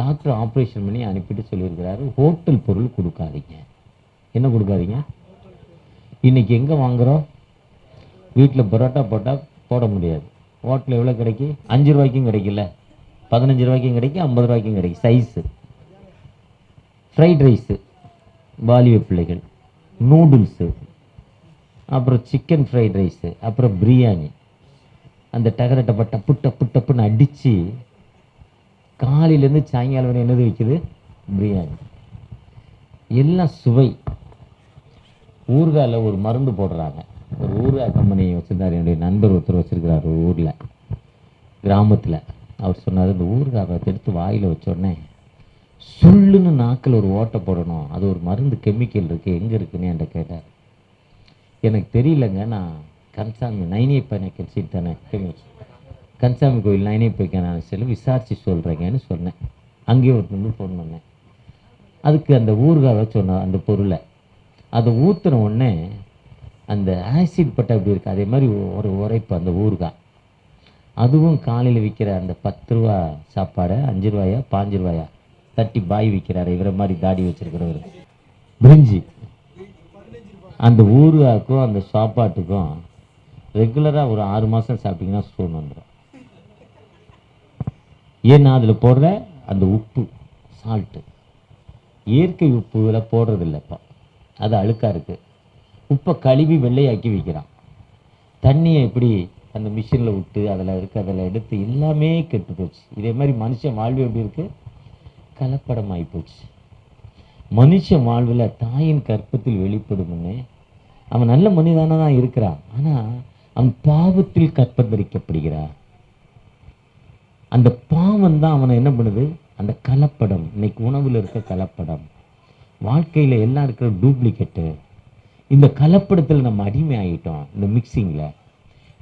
டாக்டர் ஆப்ரேஷன் பண்ணி அனுப்பிட்டு சொல்லியிருக்கிறாரு, ஹோட்டல் பொருள் கொடுக்காதீங்க. என்ன கொடுக்காதீங்க? இன்னைக்கு எங்கே வாங்குகிறோம்? வீட்டில் பரோட்டா போட்டால் போட முடியாது. ஹோட்டலில் எவ்வளோ கிடைக்கும்? 5 ரூபாய்க்கும் கிடைக்கல, 15 ரூபாய்க்கும் கிடைக்கும், 50 ரூபாய்க்கும் கிடைக்கும் சைஸு. ஃப்ரைட் ரைஸு வாலிப பிள்ளைகள், நூடுல்ஸு, அப்புறம் சிக்கன் ஃப்ரைட் ரைஸு, அப்புறம் பிரியாணி. அந்த டகரட்டப்ப டப்பு டப்பு டப்புன்னு அடித்து காலையிலேருந்து சாயங்காலம் வரை என்னது வைக்குது? பிரியாணி. எல்லாம் சுவை. ஊறுகாயில் ஒரு மருந்து போடுறாங்க. ஒரு ஊறுகாய் கம்பெனி வச்சுருந்தார் என்னுடைய நண்பர் ஒருத்தர் வச்சுருக்கிறார் ஒரு ஊரில், கிராமத்தில். அவர் சொன்னார், இந்த ஊறுகாய் எடுத்து வாயில் வச்சோடனே சொல்லுன்னு நாக்கில் ஒரு ஓட்டை போடணும், அது ஒரு மருந்து கெமிக்கல் இருக்குது, எங்கே இருக்குன்னு என்கிட்ட கேட்டார். எனக்கு தெரியலங்க, நான் கன்சாமி நைனியப்பனை கட்சி தானே கன்சாமி கோயில் நைனியப்பைக்கான சொல்லி விசாரித்து சொல்கிறேங்கன்னு சொன்னேன். அங்கேயே ஒருத்தர் ஃபோன் பண்ணேன். அதுக்கு அந்த ஊறுகாவை சொன்னார். அந்த பொருளை அதை ஊற்றுன உடனே அந்த ஆசிட் பட்டை அப்படி இருக்குது, அதே மாதிரி ஒரு உரைப்பு அந்த ஊறுகாய். அதுவும் காலையில் விற்கிற அந்த 10 ரூபா சாப்பாடை 5 ரூபாயா 5 ரூபாயா தட்டி பாய் விற்கிறாரு. இவரை மாதிரி தாடி வச்சிருக்கிறவர் பிரிஞ்சி. அந்த ஊறுகாய்க்கும் அந்த சாப்பாட்டுக்கும் ரெகுலராக ஒரு 6 மாதம் சாப்பிட்டீங்கன்னா ஸ்டோன் வந்துடும். ஏன்னா அதில் போடுற அந்த உப்பு, சால்ட்டு, இயற்கை உப்புகளை போடுறதில்லைப்பா, அது அழுக்காக இருக்குது. உப்பை கழுவி வெள்ளையாக்கி விற்கிறான். தண்ணியை எப்படி அந்த மிஷினில் விட்டு அதில் அதில் எடுத்து எல்லாமே கெட்டு போச்சு. இதே மாதிரி மனுஷன் வாழ்வு எப்படி இருக்குது? கலப்படமாகி போச்சு. மனுஷன் வாழ்வில் தாயின் கற்பத்தில் வெளிப்படும்னு அவன் நல்ல மனிதனாக தான் இருக்கிறான். ஆனால் அவன் பாவத்தில் கற்பந்தரிக்கப்படுகிறான். அந்த பாவம் தான் அவனை என்ன பண்ணுது? அந்த கலப்படம். இன்னைக்கு உணவில் இருக்க கலப்படம், வாழ்க்கையில் எல்லாம் இருக்கிற டூப்ளிகேட்டு. இந்த கலப்படத்தில் நம்ம அடிமை ஆகிட்டோம். இந்த மிக்சிங்கில்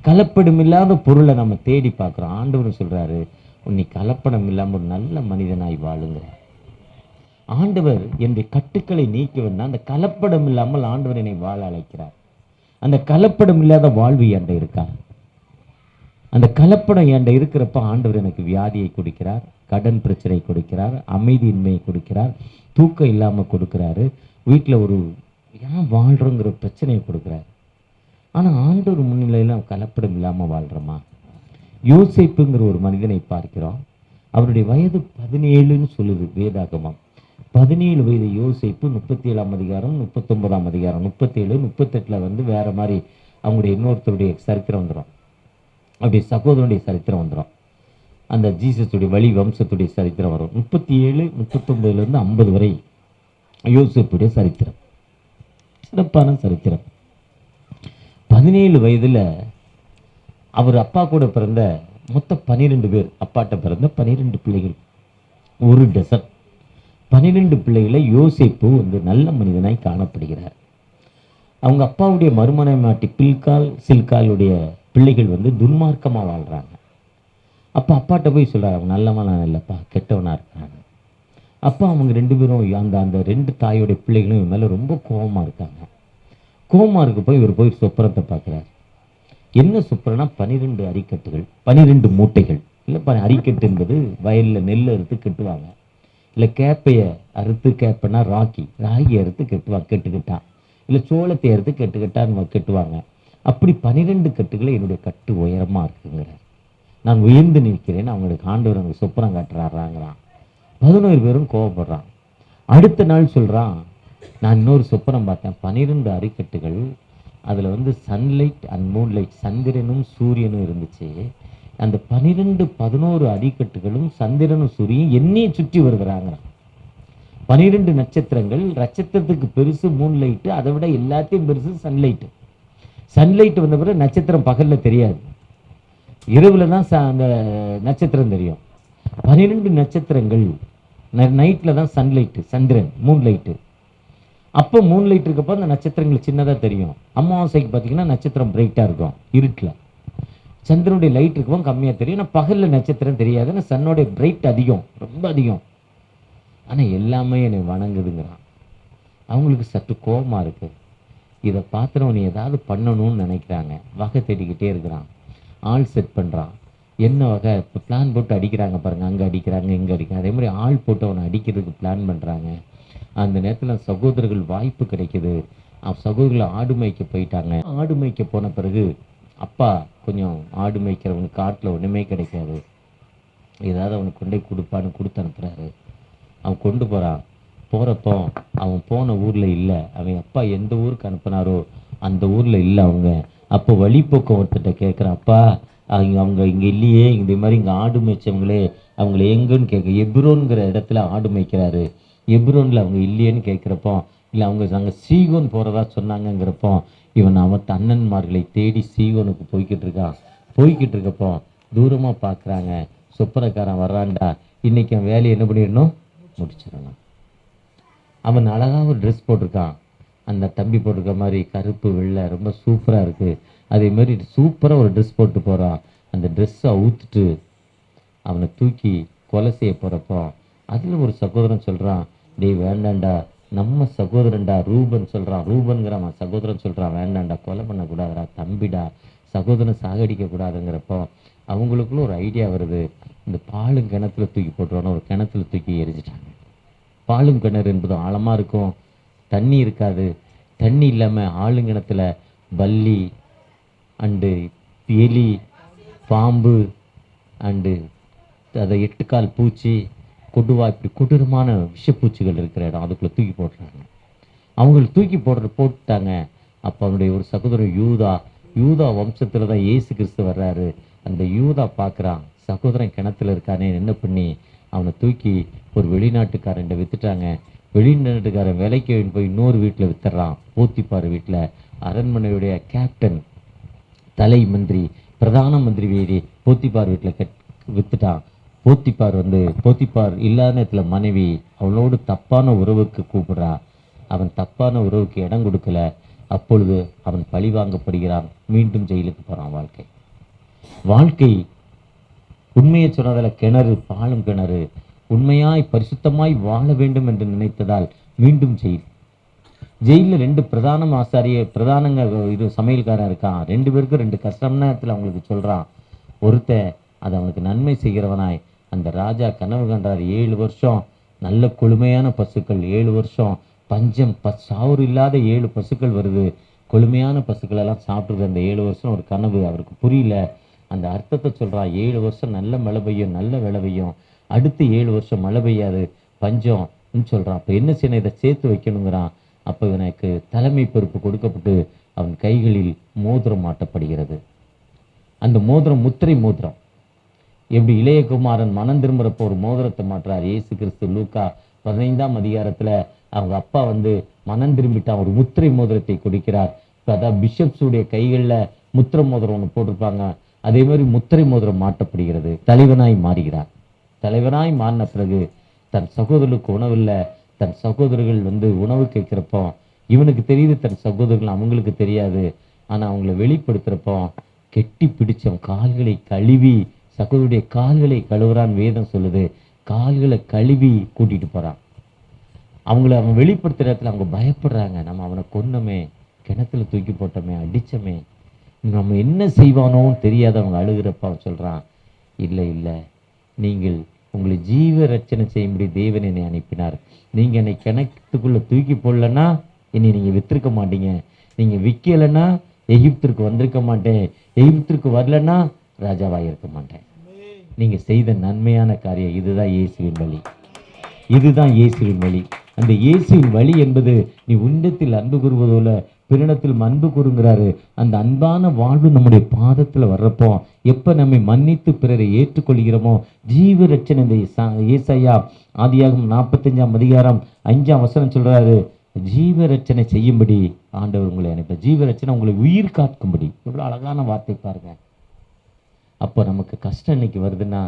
கலப்படம் இல்லாத பொருளை நம்ம தேடி பார்க்குறோம். ஆண்டவர் சொல்கிறாரு, நீ கலப்படம் இல்லாமல் ஒரு நல்ல மனிதனாய் வாழுங்க. ஆண்டவர் என்னுடைய கட்டுக்களை நீக்கி வந்தால் அந்த கலப்படம் இல்லாமல் ஆண்டவர் என்னை வாழ அழைக்கிறார். அந்த கலப்படம் இல்லாத வாழ்வு என்கிட்ட இருக்கா? அந்த கலப்படம் என்கிட்ட இருக்கிறப்ப ஆண்டவர் எனக்கு வியாதியை கொடுக்கிறார், கடன் பிரச்சனை கொடுக்கிறார், அமைதியின்மையை கொடுக்கிறார், தூக்கம் இல்லாமல் கொடுக்குறாரு, வீட்டில் ஒரு ஏன் வாழ்கிறோங்கிற பிரச்சனையை கொடுக்குறாரு. ஆனால் ஆண்டவர் முன்னிலையில் கலப்படம் இல்லாமல் வாழ்கிறோமா? யோசேப்புங்கிற ஒரு மனிதனை பார்க்கிறோம். அவருடைய வயது 17ன்னு சொல்லுது வேதாகமம். 17 வயது யோசேப்பு 37ஆம் அதிகாரம் 39ஆம் அதிகாரம் 37 38 வேற மாதிரி அவங்களுடைய இன்னொருத்தருடைய சரித்திரம் வந்துடும், அப்படி சகோதரனுடைய சரித்திரம் வந்துடும், அந்த ஜீசஸுடைய வழி வம்சத்துடைய சரித்திரம் வரும். 37, 39லேருந்து 50 வரை யோசேப்புடைய சரித்திரம், சிறப்பான சரித்திரம். 17 வயதில் அவர் அப்பா கூட பிறந்த மொத்தம் 12 பேர், அப்பாட்ட பிறந்த 12 பிள்ளைகள், ஒரு டசன் 12 பிள்ளைகளை யோசேப்பு வந்து நல்ல மனிதனாய் காணப்படுகிறார். அவங்க அப்பாவுடைய மறுமனைமாட்டி பில்கால் சில்காலுடைய பிள்ளைகள் வந்து துன்மார்க்கமாக வாழ்கிறாங்க. அப்போ அப்பாட்ட போய் சொல்கிறார், அவங்க நல்லவனா இல்லைப்பா, கெட்டவனாக இருக்காங்க. அப்பா அவங்க 2 பேரும் அந்த 2 தாயோடைய பிள்ளைகளும் இவன் மேலே ரொம்ப கோபமாக இருக்காங்க. கோபமாக இருக்க போய் இவர் போய் சொப்பனத்தை பார்க்குறார். என்ன சொப்பனம்னா 12 அரிக்கட்டுகள், 12 மூட்டைகள். இல்லை அரிக்கட்டு என்பது வயலில் நெல் அறுத்து கட்டுவாங்க, இல்லை கேப்பையை அறுத்து, கேப்பைன்னா ராகி அறுத்து கெட்டுக்கிட்டான், இல்லை சோளத்தை அறுத்து கெட்டுக்கிட்டான்னு கட்டுவாங்க. அப்படி 12 கட்டுகளை என்னுடைய கட்டு உயரமாக இருக்குங்கிறார். நான் உயர்ந்து நிற்கிறேன்னு அவங்களுக்கு ஆண்டவர் அவங்க சொப்பனம் காட்டுறாராங்கிறான். 11 பேரும் கோவப்படுறான். அடுத்த நாள் சொல்கிறான், நான் இன்னொரு சொப்பனம் பார்த்தேன், 12 அரிக்கட்டுகள், அதில் வந்து சன்லைட் அண்ட் மூன்லைட், சந்திரனும் சூரியனும் இருந்துச்சு. அந்த 11 அடிக்கட்டுகளும் சந்திரனும் சூரியன் என்னையை சுற்றி வருகிறாங்கிறான். 12 நட்சத்திரங்கள், நட்சத்திரத்துக்கு பெருசு மூன்லைட்டு, அதை விட எல்லாத்தையும் பெருசு சன்லைட்டு. சன்லைட் வந்த பிறகு நட்சத்திரம் பகலில் தெரியாது, இரவில் தான் அந்த நட்சத்திரம் தெரியும். 12 நட்சத்திரங்கள் நைட்டில் தான் சன்லைட்டு, சந்திரன் மூன்லைட்டு. அப்போ மூன்லைட் இருக்கப்போ அந்த நட்சத்திரங்கள் சின்னதாக தெரியும். அமாவாசைக்கு பார்த்தீங்கன்னா நட்சத்திரம் பிரைட்டாக இருக்கும், இருட்டில். சந்திரனுடைய லைட் இருக்கப்போ கம்மியாக தெரியும். ஆனால் பகலில் நட்சத்திரம் தெரியாது, ஆனால் சன்னோடைய பிரைட் அதிகம், ரொம்ப அதிகம். ஆனால் எல்லாமே என்னை வணங்குதுங்கிறான். அவங்களுக்கு சற்று கோபமாக இருக்குது. இதை பார்த்துனவனு ஏதாவது பண்ணணும்னு நினைக்கிறாங்க, வகை தேடிக்கிட்டே இருக்கிறான், ஆள் செட் பண்ணுறான். என்ன வகை, இப்போ பிளான் போட்டு அடிக்கிறாங்க பாருங்கள், அங்கே அடிக்கிறாங்க இங்கே அடிக்கிறாங்க, அதே மாதிரி ஆள் போட்டு அவனை அடிக்கிறதுக்கு பிளான் பண்ணுறாங்க. அந்த நேரத்தில் சகோதரர்கள் வாய்ப்பு கிடைக்குது. சகோதரர்கள் ஆடு மேய்க்க போயிட்டாங்க. ஆடு மேய்க்க போன பிறகு அப்பா கொஞ்சம் ஆடு மேய்க்கிறவனுக்கு காட்டில் ஒன்றுமே கிடைக்காது, ஏதாவது அவனுக்கு கொண்டே கொடுப்பான்னு கொடுத்து அனுப்புகிறாரு. அவன் கொண்டு போகிறான். போகிறப்போ அவன் போன ஊரில் இல்லை, அவன் அப்பா எந்த ஊருக்கு அனுப்புனாரோ அந்த ஊரில் இல்லை அவங்க. அப்போ வழிப்போக்கம் ஒருத்தட்ட கேட்குறான், அப்பா அவங்க இங்கே இல்லையே, இந்த மாதிரி இங்கே ஆடு மேய்ச்சவங்களே, அவங்கள எங்கன்னு கேட்க, எப்ரோன்கிற இடத்துல ஆடு மேய்க்கிறாரு, எப்ரோனில் அவங்க இல்லையேன்னு கேட்குறப்போ, இல்லை அவங்க அங்கே சீகோன் போகிறதா சொன்னாங்கங்கிறப்போ, இவன் அவன் அண்ணன்மார்களை தேடி சீகோனுக்கு போய்கிட்டு இருக்கப்போ தூரமாக பார்க்குறாங்க, சொப்பனக்காரன் வர்றான்டா, இன்றைக்கி அவன் வேலையை என்ன பண்ணிடணும், முடிச்சிடணும். அவன் அழகாக ஒரு ட்ரெஸ் போட்டிருக்கான், அந்த தம்பி போட்டிருக்க மாதிரி கருப்பு வெள்ளை ரொம்ப சூப்பராக இருக்குது. அதே மாதிரி சூப்பராக ஒரு ட்ரெஸ் போட்டு போகிறான். அந்த ட்ரெஸ்ஸை அவுத்துட்டு அவனை தூக்கி கொலை செய்ய போகிறப்போ அதில் ஒரு சகோதரன் சொல்கிறான், டேய் வேண்டாண்டா, நம்ம சகோதரன்டா ரூபன் சொல்கிறான், ரூபன்கிறவன் சகோதரன் சொல்கிறான், வேண்டாண்டா கொலை பண்ணக்கூடாதுடா தம்பிடா, சகோதரன் சாகடிக்கக்கூடாதுங்கிறப்போ அவங்களுக்குள்ள ஒரு ஐடியா வருது, இந்த பாலும் கிணத்துல தூக்கி போட்டுருவானோ, ஒரு கிணத்துல தூக்கி எரிஞ்சிட்டாங்க. பாலும் கிணறு என்பது ஆழமாக இருக்கும், தண்ணி இருக்காது. தண்ணி இல்லாமல் ஆளுங்கிணத்துல பல்லி அண்டு எலி பாம்பு அண்டு அதை 8 கால் பூச்சி கொடுவா, இப்படி கொடூரமான விஷப்பூச்சிகள் இருக்கிற இடம், அதுக்குள்ளே தூக்கி போட்டுறாங்க. அவங்களுக்கு தூக்கி போட்டுட்டாங்க. அப்போ அவனுடைய ஒரு சகோதரன் யூதா வம்சத்தில் தான் இயேசு கிறிஸ்து வர்றாரு. அந்த யூதா பார்க்குறான், சகோதரன் கிணத்துல இருக்கானே, என்ன பண்ணி அவனை தூக்கி ஒரு வெளிநாட்டுக்காரன் விற்றுட்டாங்க. வெளிநாட்டுக்காரன் விலைக்கு போய் இன்னொரு வீட்டில் வித்துறான், போத்திப்பார் வீட்டில். அரண்மனையுடைய கேப்டன், தலை மந்திரி, பிரதான மந்திரி வீடு போத்திப்பார் வீட்டில் வித்துட்டான். போத்திப்பார் இல்லாத நேரத்தில் மனைவி அவளோடு தப்பான உறவுக்கு கூப்பிடுறா. அவன் தப்பான உறவுக்கு இடம் கொடுக்கல. அப்பொழுது அவன் பழி வாங்கப்படுகிறான், மீண்டும் ஜெயிலுக்கு போகிறான். வாழ்க்கை உண்மையை சொன்னதில் கிணறு, பாலும் கிணறு. உண்மையாய் பரிசுத்தமாய் வாழ வேண்டும் என்று நினைத்ததால் மீண்டும் ஜெயிலில் 2 பிரதானங்க இது சமையல்காரன் இருக்கான். 2 பேருக்கும் 2 கஷ்டம் நேரத்தில் அவங்களுக்கு சொல்கிறான். ஒருத்தன் அது அவனுக்கு நன்மை செய்கிறவனாய் அந்த ராஜா கனவு கண்டார். 7 வருஷம் நல்ல கொழுமையான பசுக்கள், 7 வருஷம் பஞ்சம், சாவுறு இல்லாத 7 பசுக்கள் வருது. கொழுமையான பசுக்கள் எல்லாம் சாப்பிட்றது. அந்த 7 வருஷம் ஒரு கனவு, அவருக்கு புரியல. அந்த அர்த்தத்தை சொல்கிறான். 7 வருஷம் நல்ல மழை பெய்யும், நல்ல விளை பெய்யும். அடுத்து 7 வருஷம் மழை பெய்யாது, பஞ்சம்னு சொல்கிறான். அப்போ என்ன செய்யணும், இதை சேர்த்து வைக்கணுங்கிறான். அப்போ இவனுக்கு தலைமை பொறுப்பு கொடுக்கப்பட்டு அவன் கைகளில் மோதிரம் மாட்டப்படுகிறது. அந்த மோதிரம் முத்திரை மோதிரம். எப்படி இளையகுமாரன் மனம் திரும்புறப்போ ஒரு மோதிரத்தை மாற்றார் இயேசு கிறிஸ்து. லூக்கா 15ஆம் அதிகாரத்தில் அவங்க அப்பா மனம் திரும்பிட்டான், ஒரு முத்திரை மோதிரத்தை கொடுக்கிறார். அதான் பிஷப்ஸுடைய கைகளில் முத்திரை மோதிரம் ஒன்று போட்டிருப்பாங்க, அதே மாதிரி முத்திரை மோதிரம் மாட்டப்படுகிறது. தலைவனாய் மாறுகிறார். தலைவனாய் மாறின பிறகு தன் சகோதரர்களுக்கு உணவில்லை, தன் சகோதரர்கள் உணவு கேட்கிறப்போ இவனுக்கு தெரியுது தன் சகோதரர்கள் அவங்களுக்கு தெரியாது. ஆனால் அவங்கள வெளிப்படுத்துகிறப்போ கெட்டி பிடிச்சவன் கால்களை கழுவி, சகோதரருடைய கால்களை கழுவுறான் வேதம் சொல்லுது. கால்களை கழுவி கூட்டிட்டு போறான். அவன் வெளிப்படுத்துற இடத்துல அவங்க பயப்படுறாங்க. நம்ம அவனை கொன்னோமே, கிணத்துல தூக்கி போட்டோமே, அடிச்சோமே, நம்ம என்ன செய்வானோன்னு தெரியாத அவங்க அழுகிறப்ப அவன் சொல்றான், இல்லை இல்லை, நீங்கள் உங்களை ஜீவ ரட்சணை செய்யும்படி தேவன் என்னை அனுப்பினார். நீங்க என்னை கிணத்துக்குள்ள தூக்கி போடலன்னா என்னை நீங்க வித்திருக்க மாட்டீங்க. நீங்க விற்கலைன்னா எகிப்திற்கு வந்திருக்க மாட்டேன். எகிப்திற்கு வரலன்னா ராஜாவாக இருக்க மாட்டேன். நீங்க செய்த நன்மையான காரியம். இதுதான் இயேசுவின் வழி. இதுதான் இயேசுவின் வழி. அந்த இயேசுவின் வழி என்பது நீ உன்னத்தில் அன்பு கூறுவதோல பிறனிடத்தில் அன்பு கூறுங்கிறாரு. அந்த அன்பான வாழ்வு நம்முடைய பாதத்தில் வர்றப்போ, எப்போ நம்மை மன்னித்து பிறரை ஏற்றுக்கொள்கிறோமோ, ஜீவ ரட்சணை. இந்த ஏசாயா ஆதியாகமம் 45ஆம் அதிகாரம் 5ஆம் வசனம் சொல்றாரு, ஜீவ ரட்சணை செய்யும்படி ஆண்டவர் உங்களை அனுப்ப. ஜீவ ரட்சணை உங்களை உயிர் காக்கும்படி. எவ்வளோ அழகான வார்த்தை பாருங்க. அப்போ நமக்கு கஷ்டம் இன்னைக்கு வருதுன்னா,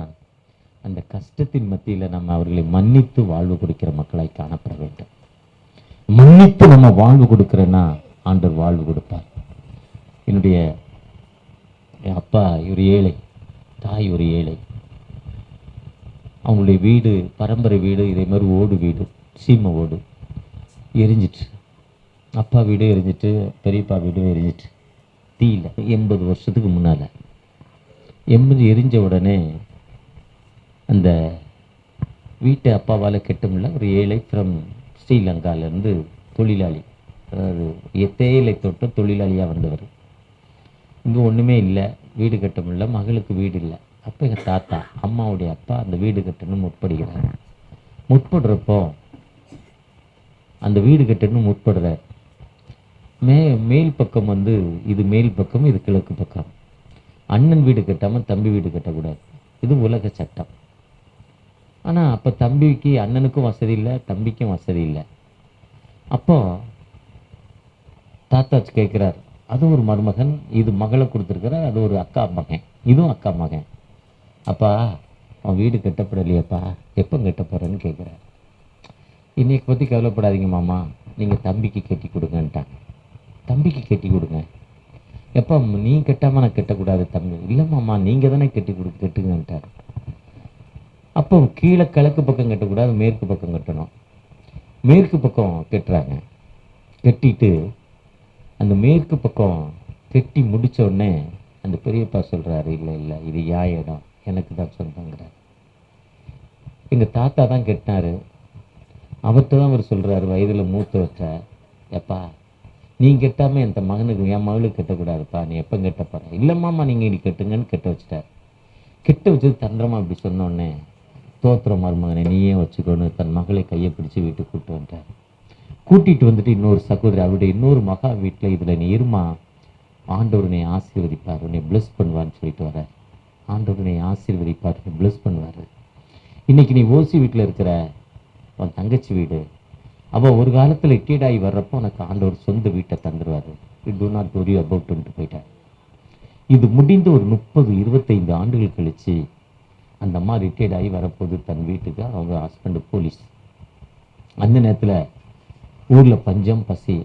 அந்த கஷ்டத்தின் மத்தியில் நம்ம அவர்களை மன்னித்து வாழ்வு கொடுக்கிற மக்களாய் காணப்பட வேண்டும். மன்னித்து நம்ம வாழ்வு கொடுக்கிறேன்னா ஆண்டவர் வாழ்வு கொடுப்பார். என்னுடைய அப்பா ஒரு ஏழை, தாய் ஒரு ஏழை. அவங்களுடைய வீடு பரம்பரை வீடு, இதே மாதிரி ஓடு வீடு, சீமை ஓடு எரிஞ்சிட்டு. அப்பா வீடு எரிஞ்சிட்டு, பெரியப்பா வீடு எரிஞ்சிட்டு தீயில 80 வருஷத்துக்கு முன்னால். 80 எரிஞ்ச உடனே அந்த வீட்டை அப்பாவால் கெட்ட முடியல. ஒரு ஏழை ஃப்ரம் ஸ்ரீலங்காவிலேருந்து தொழிலாளி, அதாவது தேயிலை தோட்ட தொழிலாளியாக வந்தவர். இங்கே ஒன்றுமே இல்லை, வீடு கட்ட முடியல, மகளுக்கு வீடு இல்லை. அப்போ எங்கள் தாத்தா, அம்மாவுடைய அப்பா, அந்த வீடு கட்டணும்னு முற்படுகிறார். முற்படுறப்போ அந்த வீடு கட்டணும்னு முற்படுறார். மேல் பக்கம் இது மேல் பக்கம், இது கிழக்கு பக்கம். அண்ணன் வீடு கட்டாமல் தம்பி வீடு கட்டக்கூடாது, இது உலக சட்டம். ஆனால் அப்போ தம்பிக்கு, அண்ணனுக்கும் வசதி இல்லை, தம்பிக்கும் வசதி இல்லை. அப்போ தாத்தாச்சு கேட்குறார், அது ஒரு மருமகன், இது மகளை கொடுத்துருக்கிறார், அது ஒரு அக்கா மகன், இதுவும் அக்கா மகன். அப்பா அவன் வீடு கட்டப்படலையப்பா, எப்போ கட்ட போகிறேன்னு கேட்குறார். இன்னைக்கு பற்றி கவலைப்படாதீங்க மாமா, நீங்கள் தம்பிக்கு கட்டி கொடுங்கன்ட்டாங்க. தம்பிக்கு கட்டி கொடுங்க. எப்போ நீ கட்டாமல் நான் கட்டக்கூடாது தம்பி. இல்லை மாமா, நீங்கள் தானே கட்டுங்கன்ட்டார். அப்போ கீழே கிழக்கு பக்கம் கட்டக்கூடாது, மேற்கு பக்கம் கட்டணும். மேற்கு பக்கம் கட்டுறாங்க. கட்டிட்டு அந்த மேற்கு பக்கம் கட்டி முடித்த உடனே அந்த பெரியப்பா சொல்கிறாரு, இல்லை இல்லை, இது யா இடம், எனக்கு தான் சொந்தங்கிறார். எங்கள் தாத்தா தான் கட்டினார். அவர்கிட்ட தான் அவர் சொல்கிறாரு, வயதில் மூத்தவற்ற, எப்பா நீ கட்டாமல் என் மகனுக்கு, என் மகளுக்கு கட்டக்கூடாதுப்பா, நீ எப்போ கட்ட போகிற? இல்லைம்மாம்மா நீங்கள் இனி கட்டுங்கன்னு கட்ட வச்சுட்டார். கெட்ட வச்சது தந்திரமா அப்படி சொன்னோடனே, தோத்திர மருமகனை நீயே வச்சுக்கோன்னு தன் மகளை கையை பிடிச்சி வீட்டுக்கு கூப்பிட்டு வந்துட்டார். கூட்டிகிட்டு வந்துட்டு இன்னொரு சகோதரி, அவருடைய இன்னொரு மகா வீட்டில், இதில் நீ இருமா, ஆண்டவர் உன்னை ஆசீர்வதிப்பார், உன்னை பிளஸ் பண்ணுவார்னு சொல்லிட்டு வர. ஆண்டவர் உன்னை ஆசீர்வதிப்பார், உன்னை பிளஸ் பண்ணுவார். இன்னைக்கு நீ ஓசி வீட்டில் இருக்கிற, உன் தங்கச்சி வீடு, அவள் ஒரு காலத்தில் ரிட்டையர்ட் ஆகி வர்றப்போ உனக்கு ஆண்டவர் சொந்த வீட்டை தந்துடுவார். யூ டூ நாட் வரி அபவுட்ன்ட்டு போயிட்டார். இது முடிந்து ஒரு 30-25 ஆண்டுகள் கழிச்சு அந்த அம்மா ரிட்டையர்ட் ஆகி வரப்போது தன் வீட்டுக்கு. அவங்க ஹஸ்பண்டு போலீஸ். அந்த நேரத்தில் ஊரில் பஞ்சம் பசி.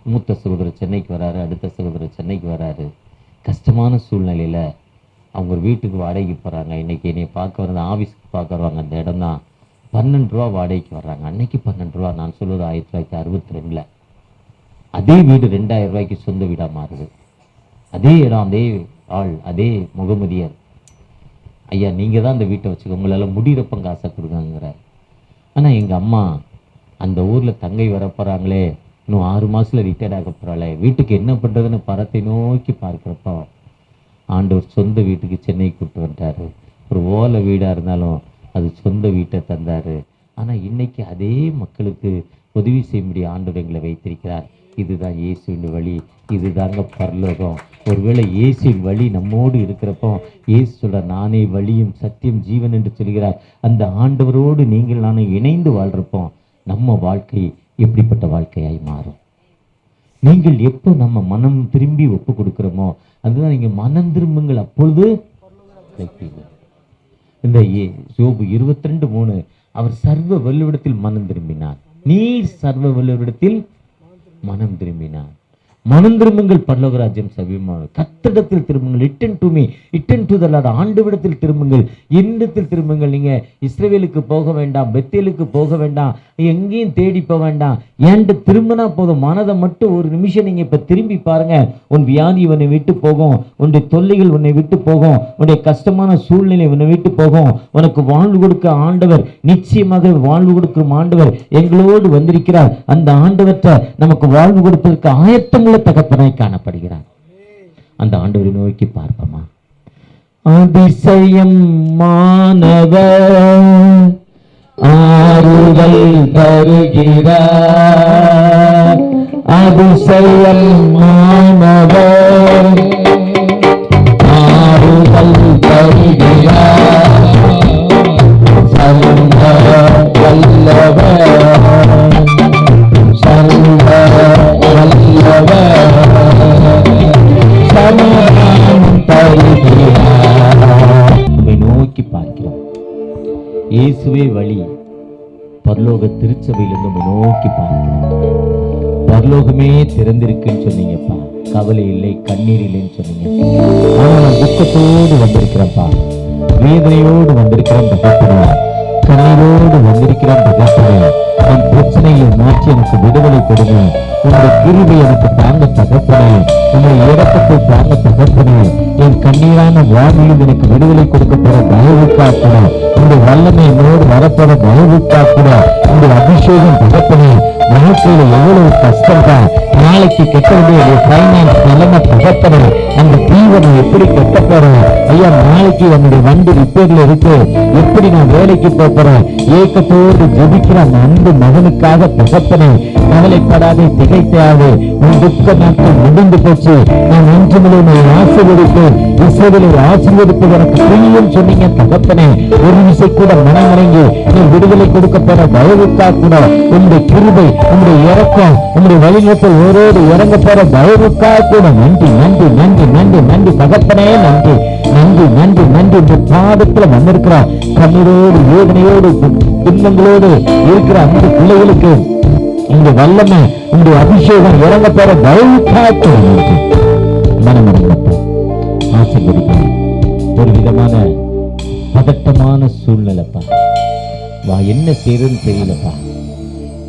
மூத்த சகோதரர் சென்னைக்கு வராரு, அடுத்த சகோதரர் சென்னைக்கு வராரு. கஷ்டமான சூழ்நிலையில் அவங்க ஒரு வீட்டுக்கு வாடகைக்கு போகிறாங்க. இன்றைக்கி என்னை பார்க்க வரது, ஆஃபீஸுக்கு பார்க்க வருவாங்க. அந்த இடம் தான் 12 ரூபா வாடகைக்கு வர்றாங்க. அன்னைக்கு 12 ரூபா, நான் சொல்வது 1962. அதே வீடு 2000 ரூபாய்க்கு சொந்த வீடாக மாறுது. அதே இடம், அதே ஆள், அதே முகமதியர். ஐயா நீங்கள் தான் அந்த வீட்டை வச்சுக்க, உங்களால் முடிகிறப்ப காசை கொடுங்கங்கிறார். ஆனால் எங்கள் அம்மா அந்த ஊரில் தங்கை வரப்போகிறாங்களே, இன்னும் 6 மாதத்தில் ரிட்டையர்ட் ஆக போகிறாளே, வீட்டுக்கு என்ன பண்ணுறதுன்னு பரத்தை நோக்கி பார்க்குறப்போ ஆண்டவர் சொந்த வீட்டுக்கு சென்னை கூப்பிட்டு வந்துட்டார். ஒரு ஓலை வீடாக இருந்தாலும் அது சொந்த வீட்டை தந்தார். ஆனால் இன்னைக்கு அதே மக்களுக்கு உதவி செய்ய முடிய ஆண்டவர் எங்களை வைத்திருக்கிறார். இதுதான் இயேசுவின் வழி, இதுதாங்க பரலோகம். ஒருவேளை இயேசுவின் வழி நம்மோடு இருக்கிறப்போ இயேசு சொல்றார், நானே வழியும் சத்தியம் ஜீவன் என்று சொல்கிறார். அந்த ஆண்டவரோடு நீங்கள் நானும் இணைந்து வாழ்றப்போம் நம்ம வாழ்க்கை எப்படிப்பட்ட வாழ்க்கையாய் மாறும். நீங்கள் எப்போ நம்ம மனம் திரும்பி ஒப்பு கொடுக்கிறோமோ அதுதான் நீங்க மனம் திரும்புங்கள், அப்பொழுது இந்த யோபு 22:3 அவர் சர்வ வல்லுவிடத்தில் மனம் திரும்பினார், நீர் சர்வ வல்லுவிடத்தில் மனம் திரும்பினார். மனம் திரும்புங்கள், பரலோக ராஜ்யம் சமீபமானது. கர்த்தரிடத்தில் திரும்புங்கள், ரிட்டன் டு தி லார்ட், ஆண்டவரிடத்தில் திரும்புங்கள், என்னிடத்தில் திரும்புங்கள். நீங்க இஸ்ரவேலுக்கு போக வேண்டாம், பெத்தேலுக்கு போக வேண்டாம், எங்கேயும் தேடி போக வேண்டாம், ஏன்ட்டு திரும்பினா போதும். மனதை மட்டும் ஒரு நிமிஷம் நீங்க இப்ப திரும்பி பாருங்க, உன் வியாதி உன்னை விட்டு போகும், உன்னுடைய தொல்லைகள் உன்னை விட்டு போகும், உன்னுடைய கஷ்டமான சூழ்நிலை உன்னை விட்டு போகும். உனக்கு வாழ்வு கொடுக்க ஆண்டவர், நிச்சயமாக வாழ்வு கொடுக்கும் ஆண்டவர் எங்களோடு வந்திருக்கிறார். அந்த ஆண்டவற்றை நமக்கு வாழ்வு கொடுப்பதற்கு ஆயத்தம் தகப்பனாய் காணப்படுகிறார். அந்த ஆண்டவரை நோக்கி பார்ப்போமா? அதிசயம் மாணவர் ஆறுதல் தருகிறார், அதிசயம் மாணவர் ஆறுதல் தருகிறார், சந்த வல்லவர் நோக்கி பார்க்கிறோம். இயேசுவே வழி, பரலோக திருச்சபையிலிருந்து நம்ம நோக்கி பார்க்கிறோம். பரலோகமே திறந்திருக்குன்னு சொன்னீங்கப்பா, கவலை இல்லை, கண்ணீர் இல்லைன்னு சொன்னீங்க. ஆனா நான் துக்கத்தோடு வந்திருக்கிறேன்ப்பா, வேதனையோடு வந்திருக்கிறேன் தகப்பனே, கண்ணீரோடு வந்திருக்கிறேன் தகப்பனே. என் பிரச்சனையை மாற்றி எனக்கு விடுதலை கொடுங்க. உங்க கிருபை எனக்கு தாங்க தகப்பனே, உங்க இடத்துக்கு தாங்க தகப்பனே. என் கண்ணீரான வாழ்விலும் எனக்கு விடுதலை கொடுக்கப்பட தயவுக்காக்கூட, உங்க வல்லமை என்னோடு வரப்பட தயவுக்காக்கூட, உங்க அபிஷேகம் தகப்பனே. வாழ்க்கையில எவ்வளவு கஷ்டம் தான், நாளைக்கு கெட்ட வேண்டிய பைனான்ஸ் நிலைமை தகப்பனே, அந்த தீவனம் எப்படி கெட்ட போறேன் ஐயா, நாளைக்கு என்னுடைய வண்டி ரிப்பேர்ல இருக்கு, எப்படி நான் வேலைக்கு போறேன், ஏக்கத்தோடு ஜெபிக்கிற அன்பு மகனுக்காக தகப்பனே. கவலைப்படாதே, திகைத்தாதே, உன் துக்க நாட்கள் முடிந்து போச்சு, நான் இன்று முதல் ஆசீர்வதிப்பேன், இஸ்ரவேலை ஆசீர்வதிப்பது எனக்கு புரியும் சொன்னீங்க தகப்பனே. ஒரு விசை கூட மனமிறங்கி நீ விடுதலை கொடுக்கப்பட தயவுக்கா கூட, உங்களுடைய கிருபை, உங்களுடைய இறக்கம், உங்களுடைய வழிநடத்தல் ஓரோடு இறங்க போற தயவுக்கா கூட நன்றி நன்றி நன்றி நன்றி நன்றி தகப்பனே, நன்றி நன்றி நன்றி நன்றி. இந்த பாதத்துல வந்திருக்கிறார் கண்ணீரோடு வேதனையோடு துன்பங்களோடு இருக்கிற அந்த பிள்ளைகளுக்கு இந்த வல்லமை, இந்த அபிஷேகம் இறங்க பெற தயவுக்காக மனமிறங்கட்டும், ஆசீர்வதிப்பேன். ஒரு விதமான பதட்டமான சூழ்நிலைப்பா, வா என்ன செய்யறதுன்னு தெரியலப்பா.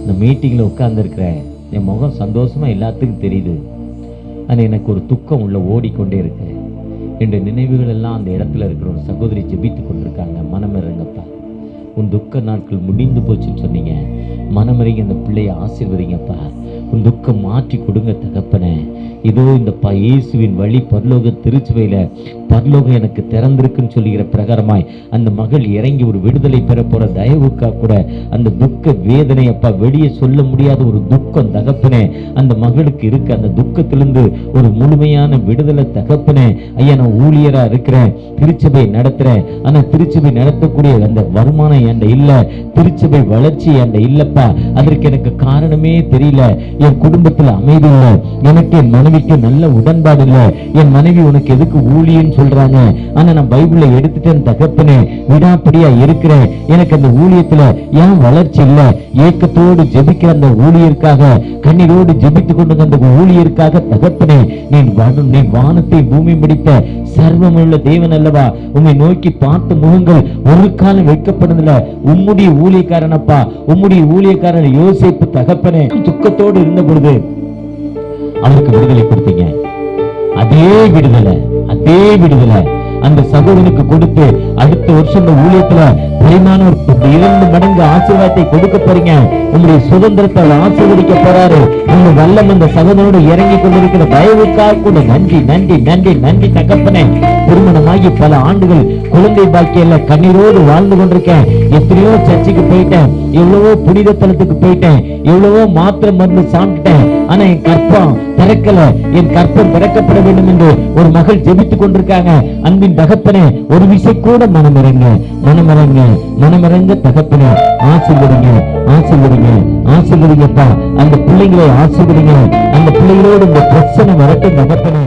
இந்த மீட்டிங்ல உட்கார்ந்து இருக்கிறேன், என் முகம் சந்தோஷமா எல்லாத்துக்கும் தெரியுது, ஆனா எனக்கு ஒரு துக்கம் உள்ள ஓடிக்கொண்டே இருக்கு. என்ற நினைவுகள் எல்லாம் அந்த இடத்துல இருக்கிற ஒரு சகோதரி ஜெபித்து கொண்டிருக்காங்க. மனமிறங்கப்பா, உன் துக்க நாட்கள் முடிந்து போச்சுன்னு சொன்னீங்க, மனமிறங்கி அந்த பிள்ளையை ஆசீர்வதிங்கப்பா, உன் துக்கம் மாற்றி கொடுங்க தகப்பனே. இதோ இந்த இயேசுவின் வழி பரலோக திருச்சபையில பரலோகம் எனக்கு திறந்திருக்குன்னு சொல்லுகிற பிரகாரமாய் அந்த மகள் இறங்கி ஒரு விடுதலை பெற போற தயவுக்கா கூட அந்த துக்க வேதனை அப்பா, வெளியே சொல்ல முடியாத ஒரு துக்கம் தகப்பனே அந்த மகளுக்கு இருக்கு. அந்த துக்கத்திலிருந்து ஒரு முழுமையான விடுதலை தகப்பனே. ஐயா, நான் ஊழியரா இருக்கிறேன், திருச்சபை நடத்துறேன், ஆனா திருச்சபை நடத்தக்கூடிய அந்த வருமானம் என்கிட்ட இல்ல, திருச்சபை வளர்ச்சி என்கிட்ட இல்லப்பா. அதற்கு எனக்கு காரணமே தெரியல. என் குடும்பத்துல அமைதி இல்லை, எனக்கு என் மனைவிக்கு நல்ல உடன்பாடு இல்லை. என் மனைவி உனக்கு எதுக்கு ஊழியன்னு சொல்றாங்க, ஆனா நான் பைபிளை எடுத்துட்டேன் தகப்பனே, விடாப்படியா இருக்கிறேன், எனக்கு அந்த ஊழியத்துல ஏன் வளர்ச்சி இல்ல? ஏக்கத்தோடு ஜெபிக்கிற அந்த ஊழியருக்காக, கண்ணீரோடு ஜெபித்து கொண்டு அந்த ஊழியருக்காக தகப்பனே, நீ வானத்தை பூமி பிடித்த சர்வமுள்ள தேவன் அல்லவா? உம்மை நோக்கி பார்த்த முகங்கள் ஒரு காலம் வைக்கப்படுதில்ல. உம்முடைய ஊழியக்காரனப்பா, உம்முடைய ஊழியக்காரன் யோசிப்பு தகப்பனே துக்கத்தோடு இருந்த பொழுது அவருக்கு விடுதலை கொடுத்தீங்க. அதே விடுதலை அந்த சகோதரனுக்கு கொடுத்து அடுத்த வருஷம் இந்த ஊழியத்துல பிரியமானவர், இந்த 2 மடங்கு ஆசீர்வாதத்தை கொடுக்க போறீங்க. உங்களுடைய சுதந்திரத்தை ஆசீர்வதிக்க போறாரு. உங்க வல்லம் அந்த சகோதரோடு இறங்கி கொண்டிருக்கிற தயவுக்காக கூட நன்றி நன்றி நன்றி நன்றி தகப்பனே. திருமணமாகி பல ஆண்டுகள் குழந்தை பாக்கியில கண்ணீரோடு வாழ்ந்து கொண்டிருக்கேன். எத்தனையோ சர்ச்சைக்கு போயிட்டேன், எவ்வளவோ புனித தலத்துக்கு போயிட்டேன், எவ்வளவோ மாத்திரை மருந்து சாப்பிட்டேன். ஆனா என் கற்பம் திறக்கல. என் கற்பம் திறக்கப்பட வேண்டும் என்று ஒரு மகள் ஜெபித்துக் கொண்டிருக்காங்க. அன்பின் தகப்பனே, ஒரு விஷயம் கூட மனமிறங்க மனமிறங்க மனமிறங்க தகப்பனே. ஆசீர்வதிங்க ஆசீர்வதிங்க ஆசீர்வதிங்கப்பா. அந்த பிள்ளைங்களை ஆசீர்வதிங்க. அந்த பிள்ளைகளோடு இந்த பிரச்சனை வரட்டும் தகப்பனே.